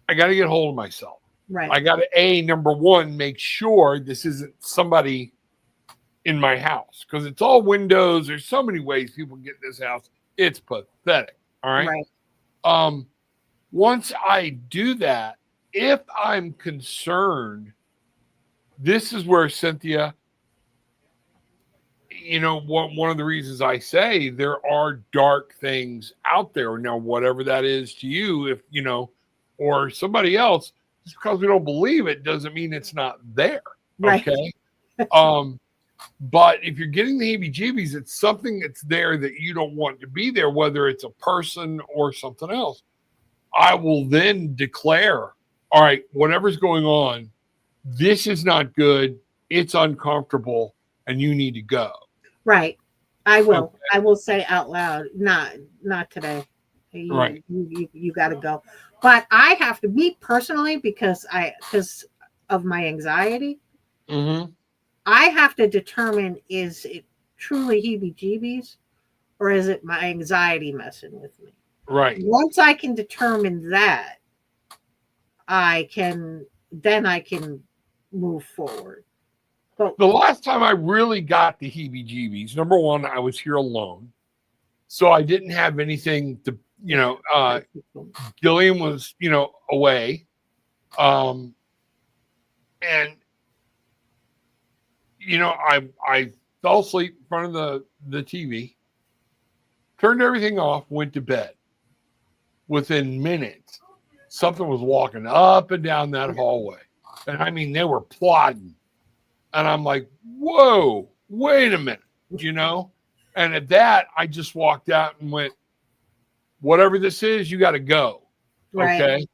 I got to get hold of myself. Right. I got to, number one, make sure this isn't somebody in my house, because it's all windows. There's so many ways people get in this house. It's pathetic. All right. Right. Once I do that, if I'm concerned, this is where, Cynthia, one of the reasons I say there are dark things out there. Now, whatever that is to you, if or somebody else, just because we don't believe it doesn't mean it's not there. Right. Okay. But if you're getting the heebie-jeebies, it's something that's there that you don't want to be there, whether it's a person or something else. I will then declare, all right, whatever's going on, this is not good. It's uncomfortable, and you need to go. Right. I will. Okay. I will say out loud, not today. Right. You got to go. But I have to, me personally, because of my anxiety, mm-hmm. I have to determine, is it truly heebie-jeebies, or is it my anxiety messing with me? Right. Once I can determine that, I can move forward. But the last time I really got the heebie-jeebies, number one, I was here alone, so I didn't have anything to, Gillian was, away, and I fell asleep in front of the TV, turned everything off, went to bed. Within minutes, something was walking up and down that hallway. And I mean, they were plodding. And I'm like, whoa, wait a minute, And at that, I just walked out and went, whatever this is, you got to go. Right. Okay.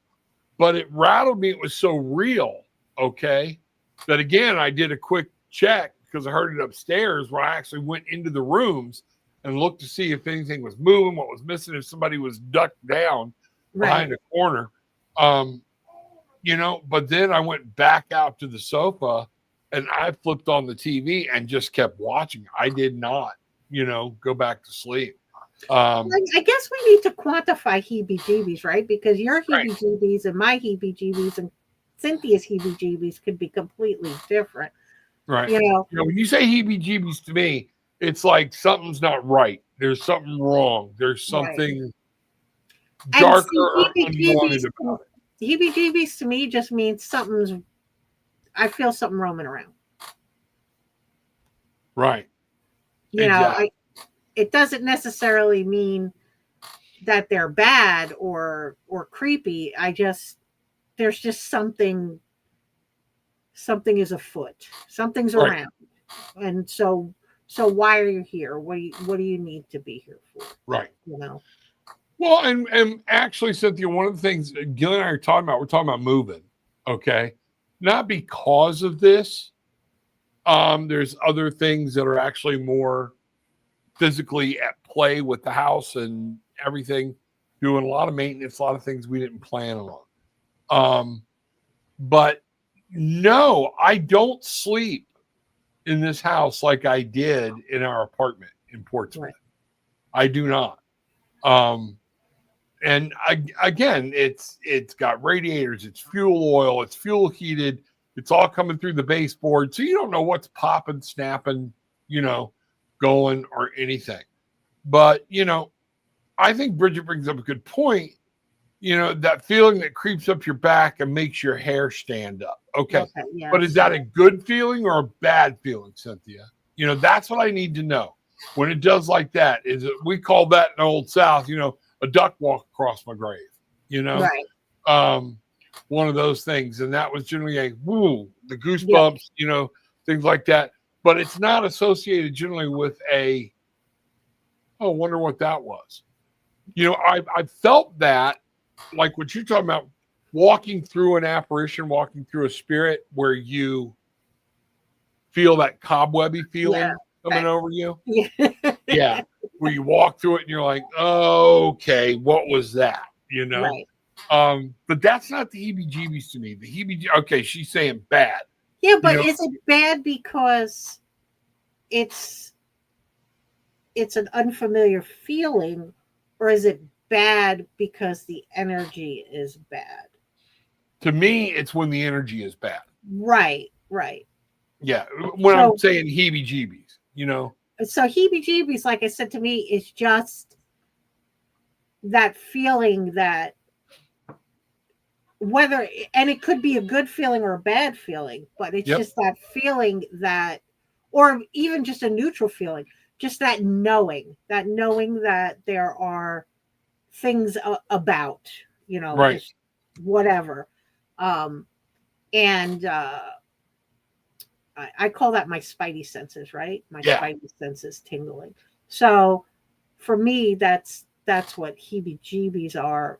But it rattled me. It was so real. Okay. That again, I did a quick check because I heard it upstairs, where I actually went into the rooms and looked to see if anything was moving, what was missing, if somebody was ducked down behind a corner. but then I went back out to the sofa and I flipped on the TV and just kept watching. I did not, go back to sleep. I guess we need to quantify heebie-jeebies, right? Because your Right. heebie-jeebies and my heebie-jeebies and Cynthia's heebie-jeebies could be completely different. Right. When you say heebie-jeebies to me, it's like something's not right. There's something wrong. There's something darker or unwanted about it. Heebie-jeebies to me just means I feel something roaming around. Right. It doesn't necessarily mean that they're bad or creepy. There's just something is afoot. Something's around. And so why are you here? What do you need to be here for? Right. Well, and actually, Cynthia, one of the things Gil and I are talking about, we're talking about moving. Okay. Not because of this. There's other things that are actually more physically at play with the house and everything, doing a lot of maintenance, a lot of things we didn't plan on. But no, I don't sleep in this house like I did in our apartment in Portsmouth. Right. I do not. And again, it's got radiators, it's fuel oil, it's fuel heated, it's all coming through the baseboard, so you don't know what's popping, snapping, going or anything. But I think Bridget brings up a good point. That feeling that creeps up your back and makes your hair stand up. Okay. Yes. But is that a good feeling or a bad feeling, Cynthia? That's what I need to know. When it does like that, we call that in Old South, a duck walk across my grave, right. One of those things. And that was generally a woo, the goosebumps, things like that. But it's not associated generally with I wonder what that was. I felt that, like what you're talking about, walking through an apparition, walking through a spirit where you feel that cobwebby feeling coming over you. Yeah. Where you walk through it and you're like, oh, okay, what was that? Right. But that's not the heebie-jeebies to me. The okay, she's saying bad. Yeah, but is it bad because it's an unfamiliar feeling, or is it bad because the energy is bad? To me, it's when the energy is bad. Right. Yeah, when I'm saying heebie-jeebies, So heebie-jeebies, like I said, to me, is just that feeling that and it could be a good feeling or a bad feeling, but it's just that feeling that, or even just a neutral feeling, just that knowing that there are things about, right. just whatever. I call that my spidey senses, right? My spidey senses tingling. So for me, that's what heebie-jeebies are,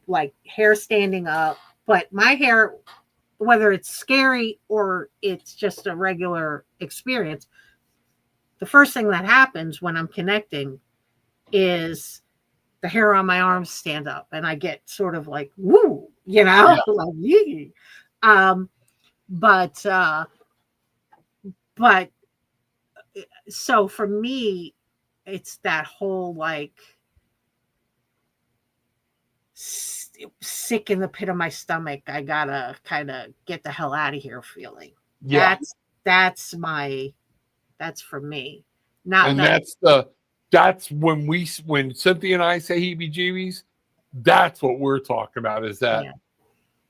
like hair standing up. But my hair, whether it's scary or it's just a regular experience, the first thing that happens when I'm connecting is the hair on my arms stand up and I get sort of like, woo, like, yee. But so for me, it's that whole like sick in the pit of my stomach. I gotta kind of get the hell out of here feeling. Yeah. That's for me. That's when Cynthia and I say heebie-jeebies, that's what we're talking about, is that,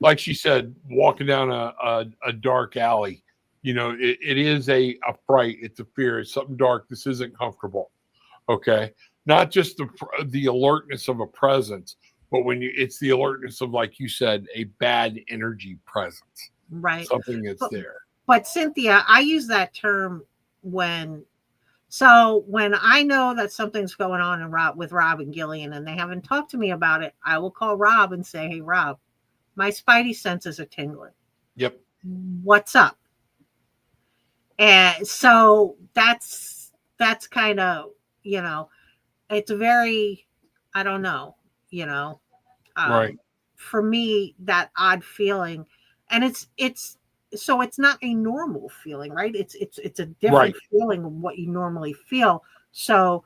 like she said, walking down a dark alley, it is a fright. It's a fear. It's something dark. This isn't comfortable. Okay. Not just the alertness of a presence, but it's the alertness of, like you said, a bad energy presence. Right. Something that's there. But Cynthia, I use that term when I know that something's going on with Rob and Gillian and they haven't talked to me about it, I will call Rob and say, hey, Rob, my spidey senses are tingling. Yep. What's up? And so that's kind of, it's very, I don't know, right. for me, that odd feeling, and it's so it's not a normal feeling, right? It's a different Right. feeling of what you normally feel. So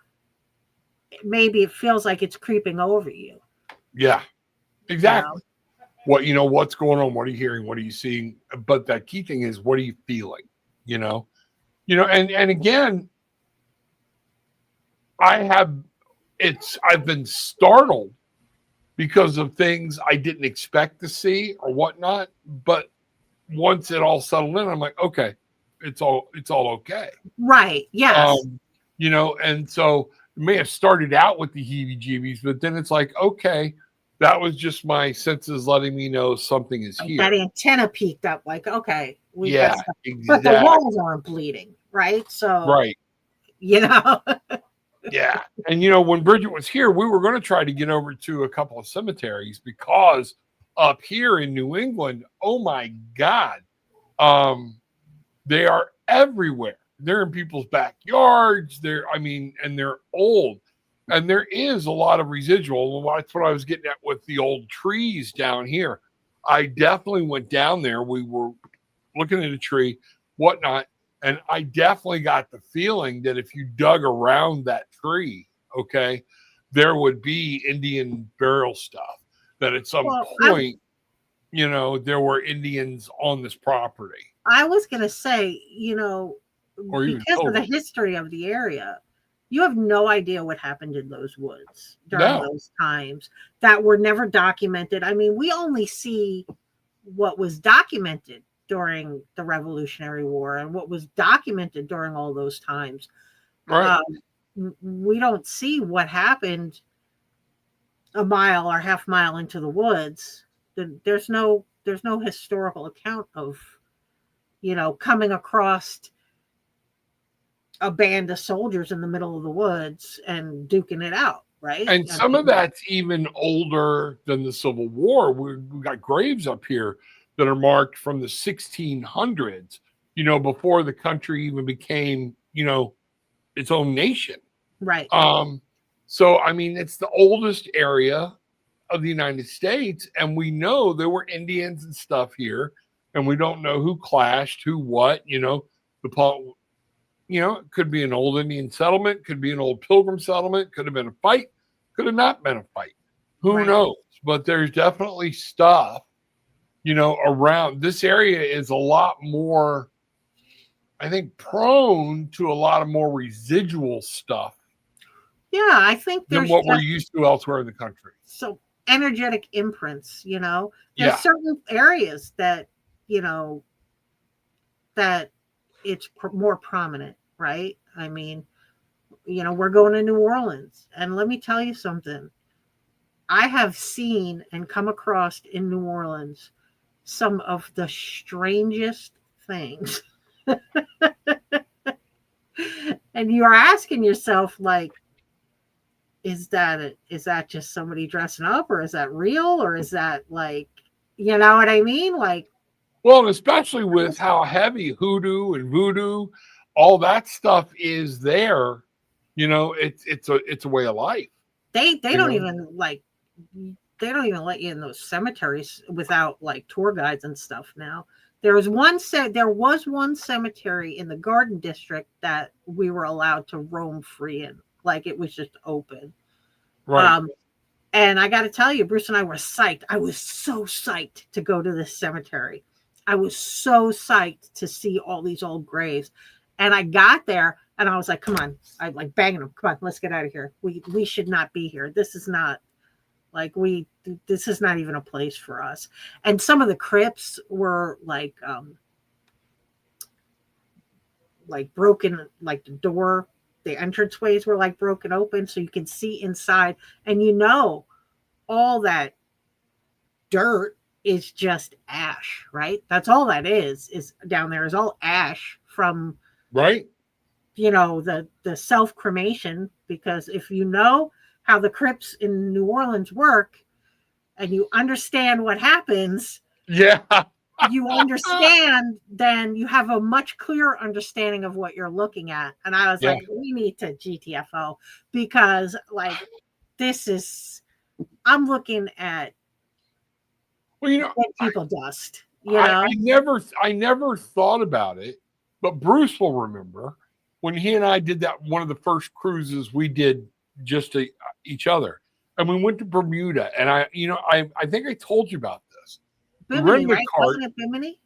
maybe it feels like it's creeping over you. Yeah, You exactly. know? What's going on? What are you hearing? What are you seeing? But that key thing is, what are you feeling? And again, I've been startled because of things I didn't expect to see or whatnot. But once it all settled in, I'm like, okay, it's all okay. Right. Yes. And so it may have started out with the heebie-jeebies, but then it's like, okay, that was just my senses letting me know something is Like here. that antenna peaked up, like, okay, we've Yeah, got stuff. But the exactly. walls aren't bleeding, right? So, Right. you know, Yeah. And when Bridget was here, we were going to try to get over to a couple of cemeteries because up here in New England, oh my God, they are everywhere. They're in people's backyards. And they're old. And there is a lot of residual. That's what I was getting at with the old trees down here. I definitely went down there. We were looking at a tree, whatnot. And I definitely got the feeling that if you dug around that tree, okay, there would be Indian burial stuff. That at some well, point, there were Indians on this property. I was going to say, Or even because of the pilgrims. history of the area, you have no idea what happened in those woods during No. those times that were never documented. I mean, we only see what was documented during the Revolutionary War and what was documented during all those times. Right. We don't see what happened a mile or half mile into the woods. There's no historical account of coming across a band of soldiers in the middle of the woods and duking it out, right? And some of that's even older than the Civil War. We got graves up here that are marked from the 1600s, before the country even became, its own nation. Right. So, it's the oldest area of the United States, and we know there were Indians and stuff here, and we don't know who clashed, who what, it could be an old Indian settlement, could be an old pilgrim settlement, could have been a fight, could have not been a fight. Who knows? But there's definitely stuff, around. This area is a lot more, I think, prone to a lot of more residual stuff. Yeah, I think than what we're used to elsewhere in the country. So energetic imprints, there's Yeah. certain areas that, that it's more prominent, right? I mean, we're going to New Orleans, and let me tell you something. I have seen and come across in New Orleans some of the strangest things. And you are asking yourself, like, is that just somebody dressing up, or is that real, or is that, like, you know what I mean? Like, well, especially with how heavy hoodoo and voodoo, all that stuff is there, it's a way of life. They don't even let you in those cemeteries without like tour guides and stuff now. There was one cemetery in the Garden District that we were allowed to roam free in. Like, it was just open. Right. And I got to tell you, Bruce and I were psyched. I was so psyched to go to this cemetery. I was so psyched to see all these old graves. And I got there and I was like, come on. I'm like banging them. Come on, let's get out of here. We should not be here. This is not this is not even a place for us. And some of the crypts were like broken, like the entranceways were like broken open so you can see inside, and all that dirt is just ash, right? That's all that is down there, is all ash from right the self cremation. Because if you know how the crypts in New Orleans work and you understand what happens, yeah, you understand, then you have a much clearer understanding of what you're looking at. And I was like, we need to GTFO, because like I'm looking at Well, you know, dead people dust. I never thought about it, but Bruce will remember when he and I did that one of the first cruises we did just to each other, and we went to Bermuda, and I think I told you about this. We Bimini, rented a right? cart. Wasn't it Bimini?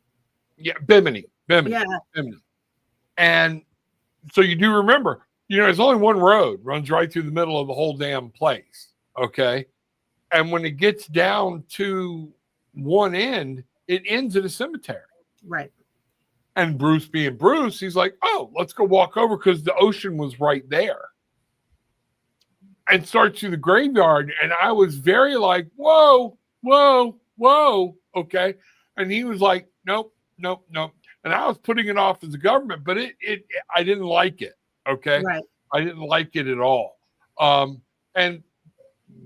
Yeah, Bimini, Yeah. Bimini, and so you do remember. There's only one road runs right through the middle of the whole damn place. Okay, and when it gets down to one end, it ends at a cemetery. Right. And Bruce being Bruce, he's like, oh, let's go walk over because the ocean was right there. And starts through the graveyard. And I was very like, whoa, whoa, whoa. Okay. And he was like, nope, nope, nope. And I was putting it off as the government, but I didn't like it. Okay. Right. I didn't like it at all. And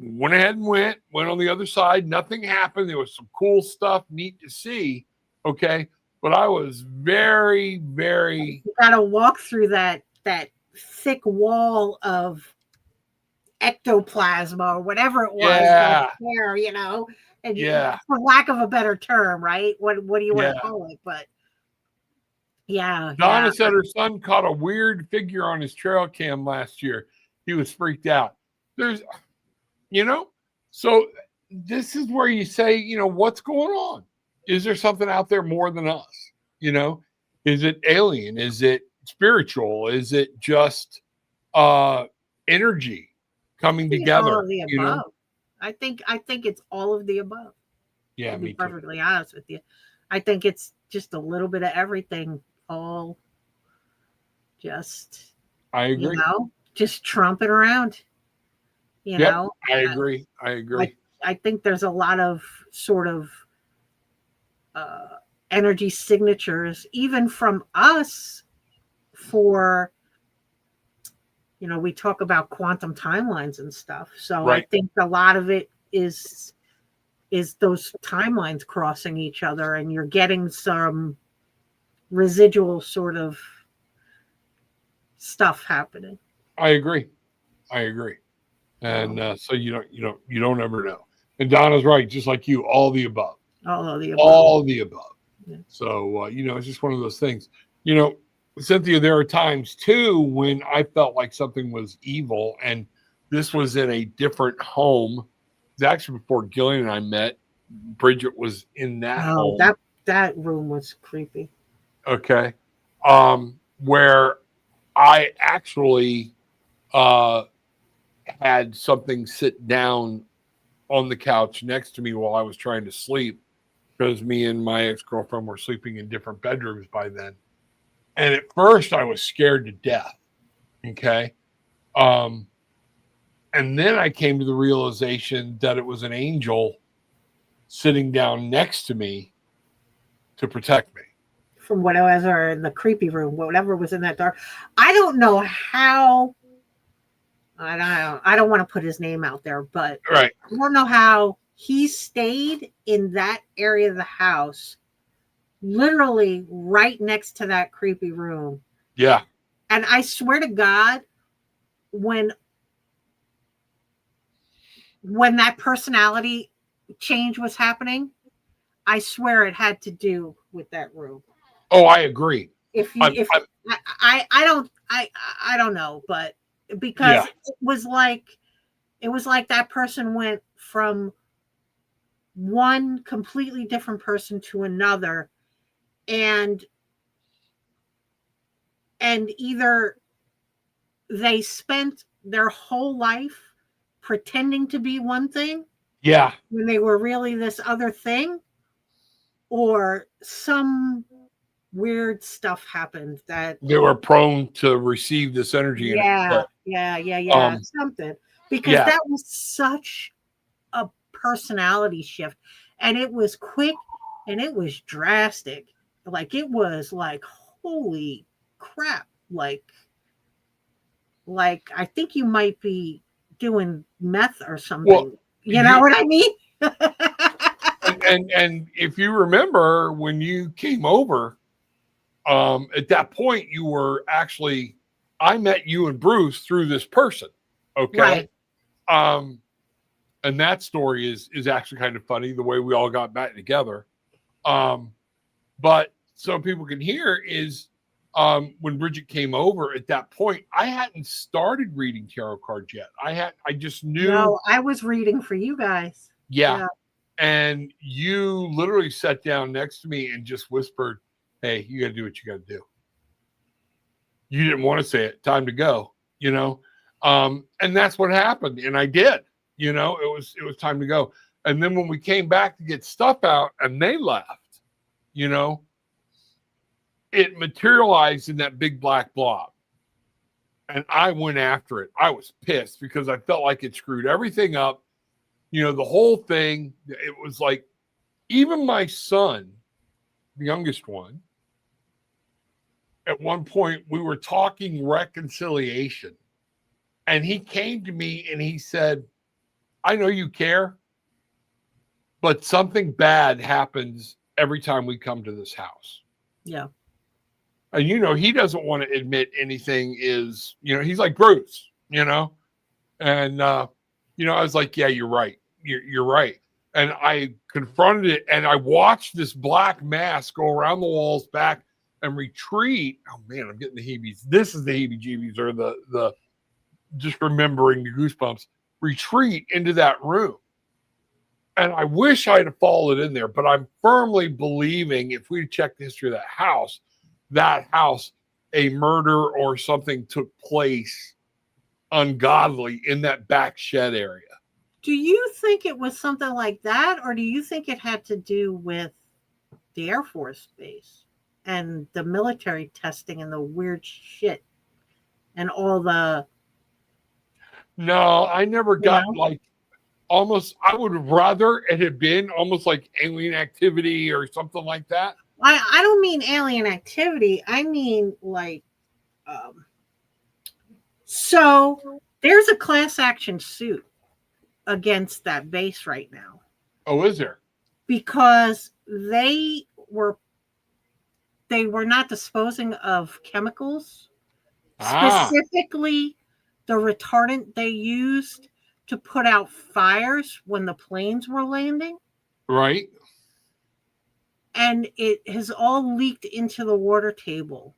went ahead and went on the other side. Nothing happened. There was some cool stuff, neat to see. Okay. But I was very, very. You got to walk through that thick wall of ectoplasm or whatever it was. Yeah. There, and Yeah. For lack of a better term, right? What do you want to call it? But yeah. Donna said her son caught a weird figure on his trail cam last year. He was freaked out. So this is where you say, what's going on? Is there something out there more than us? Is it alien? Is it spiritual? Is it just energy coming together? All of the above. I think it's all of the above. Yeah, to be perfectly honest with you, I think it's just a little bit of everything. All just. I agree. Just trumping around. I agree. I think there's a lot of sort of energy signatures, even from us, for we talk about quantum timelines and stuff. So right. I think a lot of it is those timelines crossing each other, and you're getting some residual sort of stuff happening. I agree. And so you don't ever know. And Donna's right, just like you, all the above. All the above. Yeah. So it's just one of those things. Cynthia, there are times too when I felt like something was evil, and this was in a different home. It was actually before Gillian and I met. Bridget was in that home. That room was creepy. Okay. Where I actually had something sit down on the couch next to me while I was trying to sleep, because me and my ex-girlfriend were sleeping in different bedrooms by then. And at first I was scared to death. Okay. And then I came to the realization that it was an angel sitting down next to me to protect me. From whatever in the creepy room, whatever was in that dark. I don't know how. I don't want to put his name out there, but right. I don't know how he stayed in that area of the house, literally right next to that creepy room. Yeah. And I swear to God, when that personality change was happening, I swear it had to do with that room. Oh, I agree. I don't know, but because it was like that person went from one completely different person to another, and either they spent their whole life pretending to be one thing, when they were really this other thing, or some weird stuff happened that they were prone to receive this energy. Something, because that was such a personality shift, and it was quick and it was drastic. Like, it was like, holy crap, like I think you might be doing meth or something. Well, you know what I mean? and if you remember, when you came over, at that point, you were actually, I met you and Bruce through this person. Okay. Right. And that story is actually kind of funny, the way we all got back together. But so people can hear is when Bridget came over at that point, I hadn't started reading tarot cards yet. I just knew. No, I was reading for you guys. Yeah. And you literally sat down next to me and just whispered, "Hey, you got to do what you got to do." You didn't want to say it. Time to go, and that's what happened. And I did, it was time to go. And then when we came back to get stuff out and they left, it materialized in that big black blob. And I went after it. I was pissed because I felt like it screwed everything up. The whole thing, it was like, even my son, the youngest one, at one point we were talking reconciliation, and he came to me and he said, "I know you care, but something bad happens every time we come to this house." Yeah. And he doesn't want to admit anything is, he's like Bruce, and I was like, "Yeah, you're right. You're right." And I confronted it, and I watched this black mass go around the walls back and retreat. Oh man, I'm getting the heebies. This is the heebie-jeebies, or the just remembering the goosebumps. Retreat into that room. And I wish I'd have followed in there, but I'm firmly believing if we check the history of that house, a murder or something took place ungodly in that back shed area. Do you think it was something like that, or do you think it had to do with the Air Force Base and the military testing and the weird shit and all the... No, I never got almost, I would rather it had been almost like alien activity or something like that. I don't mean alien activity. I mean so there's a class action suit against that base right now. Oh, is there? Because they were not disposing of chemicals, specifically the retardant they used to put out fires when the planes were landing. Right. And it has all leaked into the water table.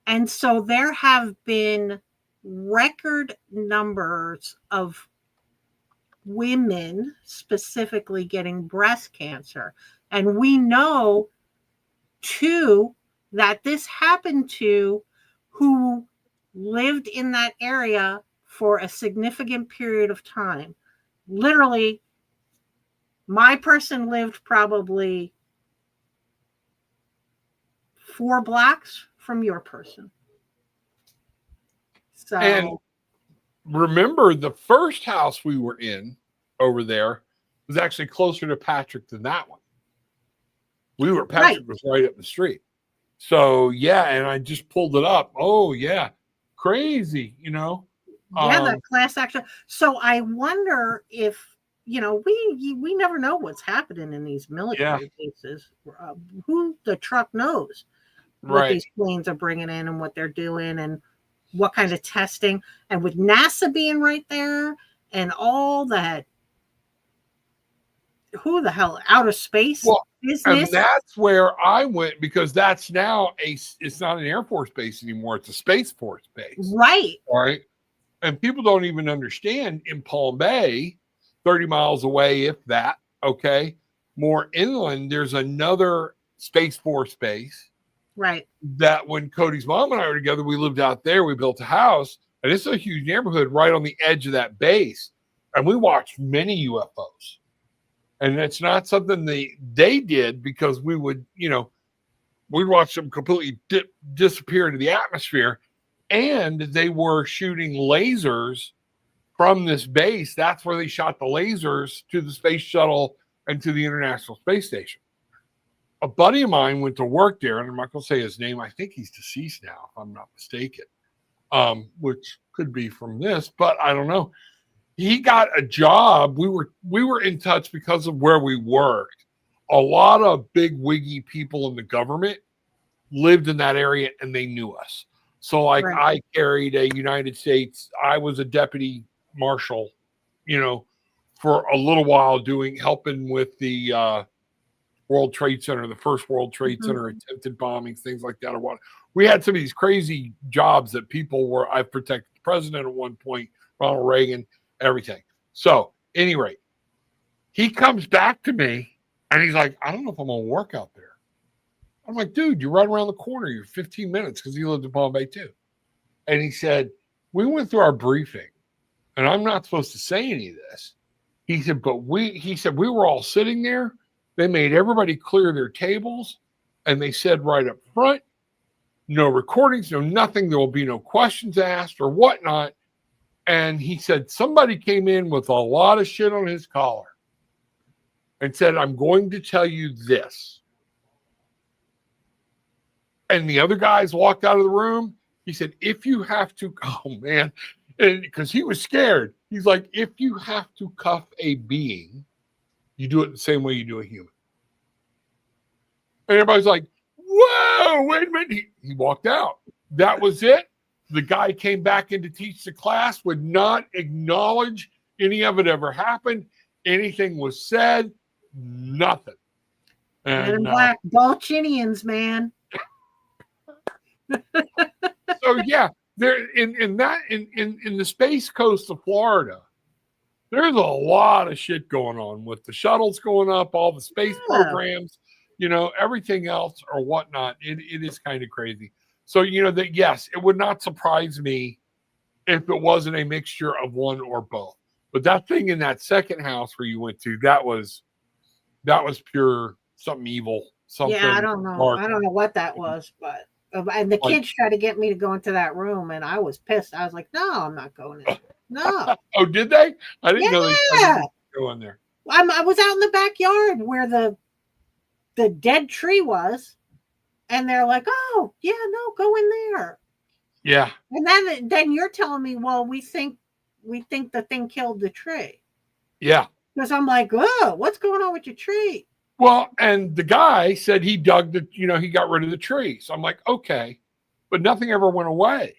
And so there have been record numbers of women specifically getting breast cancer. And we know, too, that this happened to who lived in that area for a significant period of time. Literally, my person lived probably 4 blocks from your person. So, and remember, the first house we were in over there was actually closer to Patrick than that one. Patrick was right up the street. So yeah, and I just pulled it up. Oh yeah, crazy, Yeah, that class action. So I wonder if we never know what's happening in these military bases. Who the truck knows what these planes are bringing in and what they're doing and what kind of testing. And with NASA being right there and all that, who the hell, outer space business? And that's where I went, because that's now it's not an Air Force base anymore. It's a Space Force base. Right. All right. And people don't even understand, in Palm Bay, 30 miles away, if that, more inland, there's another Space Force base. Right. That when Cody's mom and I were together, we lived out there. We built a house, and it's a huge neighborhood right on the edge of that base. And we watched many UFOs. And it's not something they did, because we would, we'd watch them completely disappear into the atmosphere. And they were shooting lasers from this base. That's where they shot the lasers to the space shuttle and to the International Space Station. A buddy of mine went to work there, and I'm not going to say his name. I think he's deceased now, if I'm not mistaken, which could be from this, but I don't know. He got a job. We were in touch because of where we worked. A lot of big wiggy people in the government lived in that area, and they knew us. So I carried a United States. I was a deputy marshal, for a little while helping with the World Trade Center, the first World Trade Center attempted bombings, things like that. Or what we had some of these crazy jobs that people were. I protected the president at one point, Ronald Reagan, everything. So, any rate, he comes back to me and he's like, "I don't know if I'm gonna work out there." I'm like, "Dude, you're right around the corner. You're 15 minutes," because he lived in Palm Bay too. And he said, "We went through our briefing, and I'm not supposed to say any of this." He said, we were all sitting there. They made everybody clear their tables, and they said right up front, no recordings, no nothing. There will be no questions asked or whatnot. And he said somebody came in with a lot of shit on his collar and said, "I'm going to tell you this." And the other guys walked out of the room. He said, "If you have to," oh man, because he was scared. He's like, "If you have to cuff a being, you do it the same way you do a human." And everybody's like, "Whoa, wait a minute." He walked out. That was it. The guy came back in to teach the class, would not acknowledge any of it ever happened. Anything was said, nothing. And black Balchinians, man. So yeah, there in the space coast of Florida, there's a lot of shit going on with the shuttles going up, all the space programs, everything else or whatnot. It is kind of crazy. So that yes, it would not surprise me if it wasn't a mixture of one or both. But that thing in that second house where you went to, that was pure something evil. Something. Yeah, I don't know. Dark. I don't know what that was, but. And the kids tried to get me to go into that room, and I was pissed. I was like, "No, I'm not going in. No." Oh, did they? I didn't know they tried to go in there. I was out in the backyard where the dead tree was, and they're like, "Oh, yeah, no, go in there." Yeah. And then you're telling me, "Well, we think the thing killed the tree." Yeah. Because I'm like, "Oh, what's going on with your tree?" Well, and the guy said he dug he got rid of the tree. So I'm like, okay, but nothing ever went away.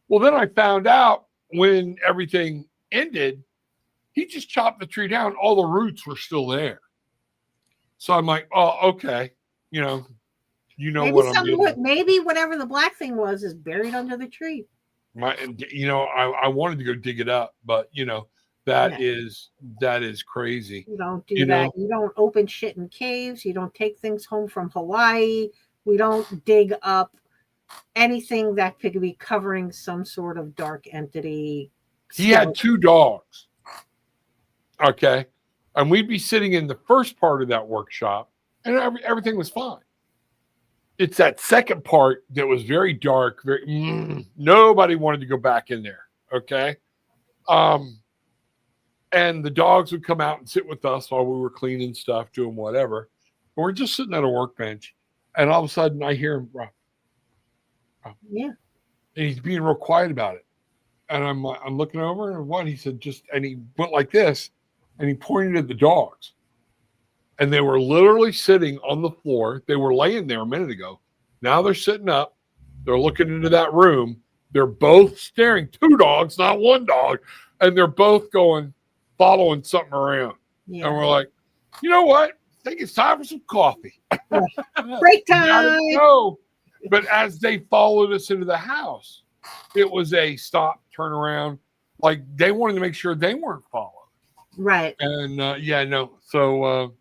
Well, then I found out when everything ended, he just chopped the tree down. All the roots were still there. So I'm like, oh, okay. Maybe what I'm doing. Maybe whatever the black thing was is buried under the tree. I wanted to go dig it up, but that is crazy. You don't do that. You don't open shit in caves. You don't take things home from Hawaii. We don't dig up anything that could be covering some sort of dark entity. He had 2 dogs. Okay. And we'd be sitting in the first part of that workshop and everything was fine. It's that second part that was very dark. Nobody wanted to go back in there. Okay. And the dogs would come out and sit with us while we were cleaning stuff, doing whatever. And we're just sitting at a workbench. And all of a sudden I hear him, yeah. And he's being real quiet about it. And I'm looking over and what? He said, and he went like this and he pointed at the dogs. And they were literally sitting on the floor. They were laying there a minute ago. Now they're sitting up. They're looking into that room. They're both staring, 2 dogs, not 1 dog. And they're both following something around. Yeah. And we're like, you know what? I think it's time for some coffee. Break time. Go. But as they followed us into the house, it was a stop, turn around. Like they wanted to make sure they weren't followed. Right. And So,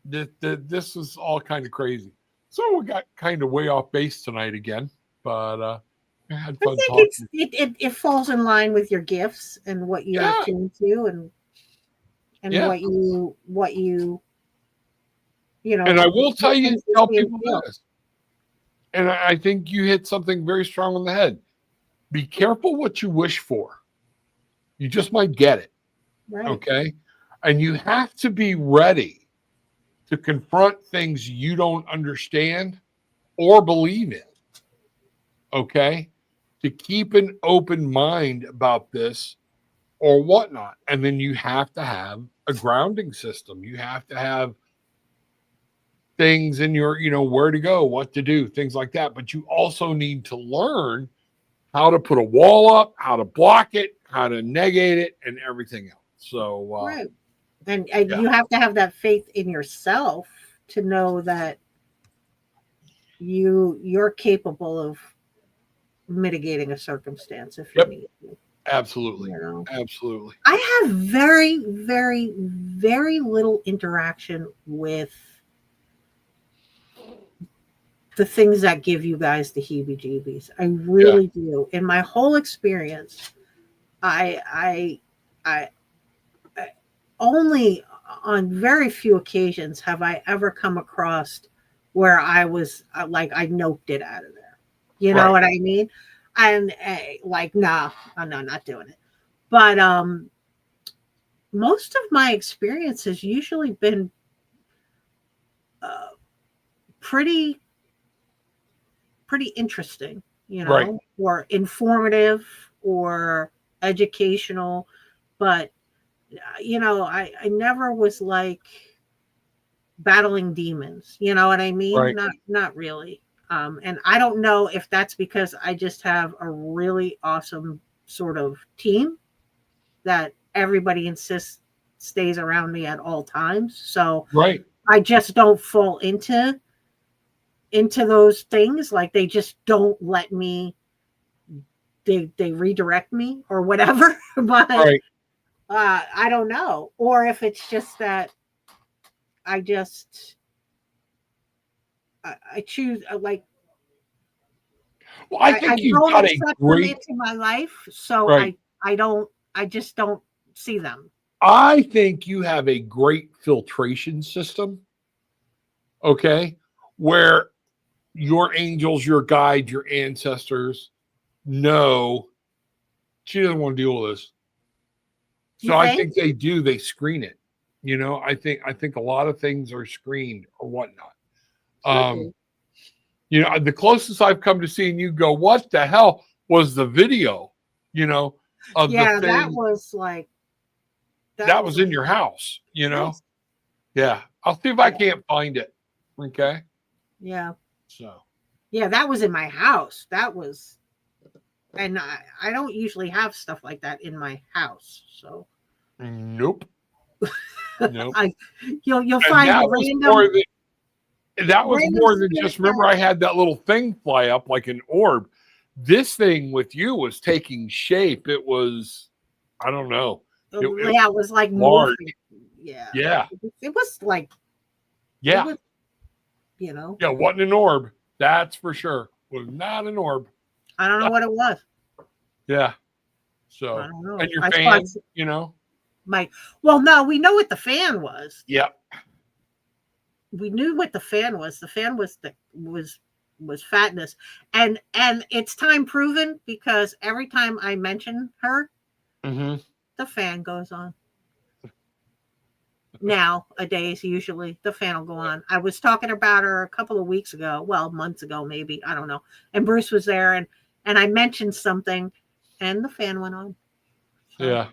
this was all kind of crazy. So we got kind of way off base tonight again. But I had fun talking. It falls in line with your gifts and what you're attuned to and what you And I will tell people this. And I think you hit something very strong on the head. Be careful what you wish for. You just might get it. Right. Okay. And you have to be ready to confront things you don't understand or believe in. Okay. To keep an open mind about this or whatnot. And then you have to have a grounding system. You have to have things in your, where to go, what to do, things like that. But you also need to learn how to put a wall up, how to block it, how to negate it, and everything else. So, right. And you have to have that faith in yourself to know that you're capable of mitigating a circumstance if you need to. Absolutely. You know? Absolutely. I have very, very, very little interaction with the things that give you guys the heebie-jeebies. I really do. In my whole experience, I only on very few occasions have I ever come across where I was like I noped it out of there. You know what I mean? And like, nah, no, not doing it. But most of my experience has usually been pretty interesting, you know, or informative or educational. But you know, I never was like battling demons. You know what I mean? Not really. And I don't know if that's because I just have a really awesome sort of team that everybody insists stays around me at all times. So I just don't fall into those things. Like they just don't let me, they redirect me or whatever. But I don't know. Or if it's just that I just I choose like. Well, I think you've got a great into my life, so I just don't see them. I think you have a great filtration system. Okay, where your angels, your guides, your ancestors know she doesn't want to deal with this. So I think they do. They screen it. You know, I think a lot of things are screened or whatnot. You know, the closest I've come to seeing you go, what the hell was the video? You know, of the thing that was like that was in your house. You know, yeah. I'll see if I can't find it. Okay. Yeah. So. Yeah, that was in my house. That was, and I don't usually have stuff like that in my house. So. Nope. Nope. You'll find that random. That was more than just, remember I had that little thing fly up like an orb. This thing with you was taking shape. It was, I don't know. It was like large. Yeah. Yeah. It was like. Yeah. It was, you know. Yeah, wasn't an orb. That's for sure. Was not an orb. I don't know what it was. Yeah. So, I don't know. And your fan, you know. Well, no, we know what the fan was. Yeah. We knew what the fan was. The fan was fatness, and it's time proven because every time I mention her, the fan goes on. Nowadays, usually the fan will go on. I was talking about her a couple of weeks ago, well, months ago, maybe, I don't know. And Bruce was there, and I mentioned something, and the fan went on. So yeah,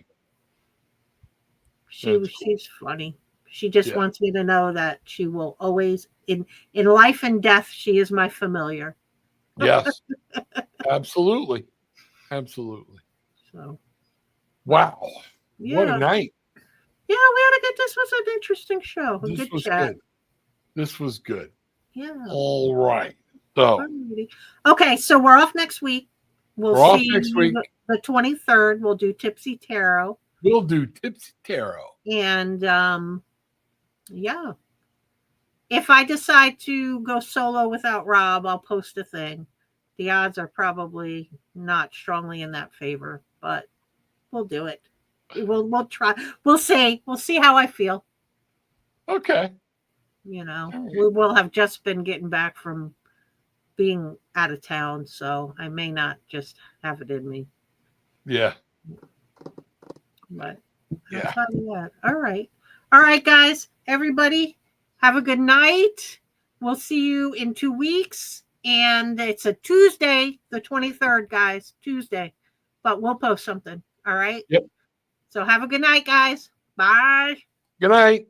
she's funny. She just wants me to know that she will always, in life and death, she is my familiar. Yes, absolutely. Absolutely. So, wow. What a night. Yeah, we had a good, this was an interesting show. A good chat. Good. This was good. Yeah. All right. So, okay, so we're off next week. We'll see next week. The 23rd. We'll do Tipsy Tarot. We'll do Tipsy Tarot. And yeah. If I decide to go solo without Rob, I'll post a thing. The odds are probably not strongly in that favor, but we'll do it. We'll try. We'll see how I feel. Okay. You know, we will have just been getting back from being out of town, so I may not just have it in me. Yeah. But yeah. All right, guys. Everybody, have a good night. We'll see you in 2 weeks, and it's a Tuesday, the 23rd, guys. Tuesday, but we'll post something. All right. Yep. So have a good night, guys. Bye. Good night.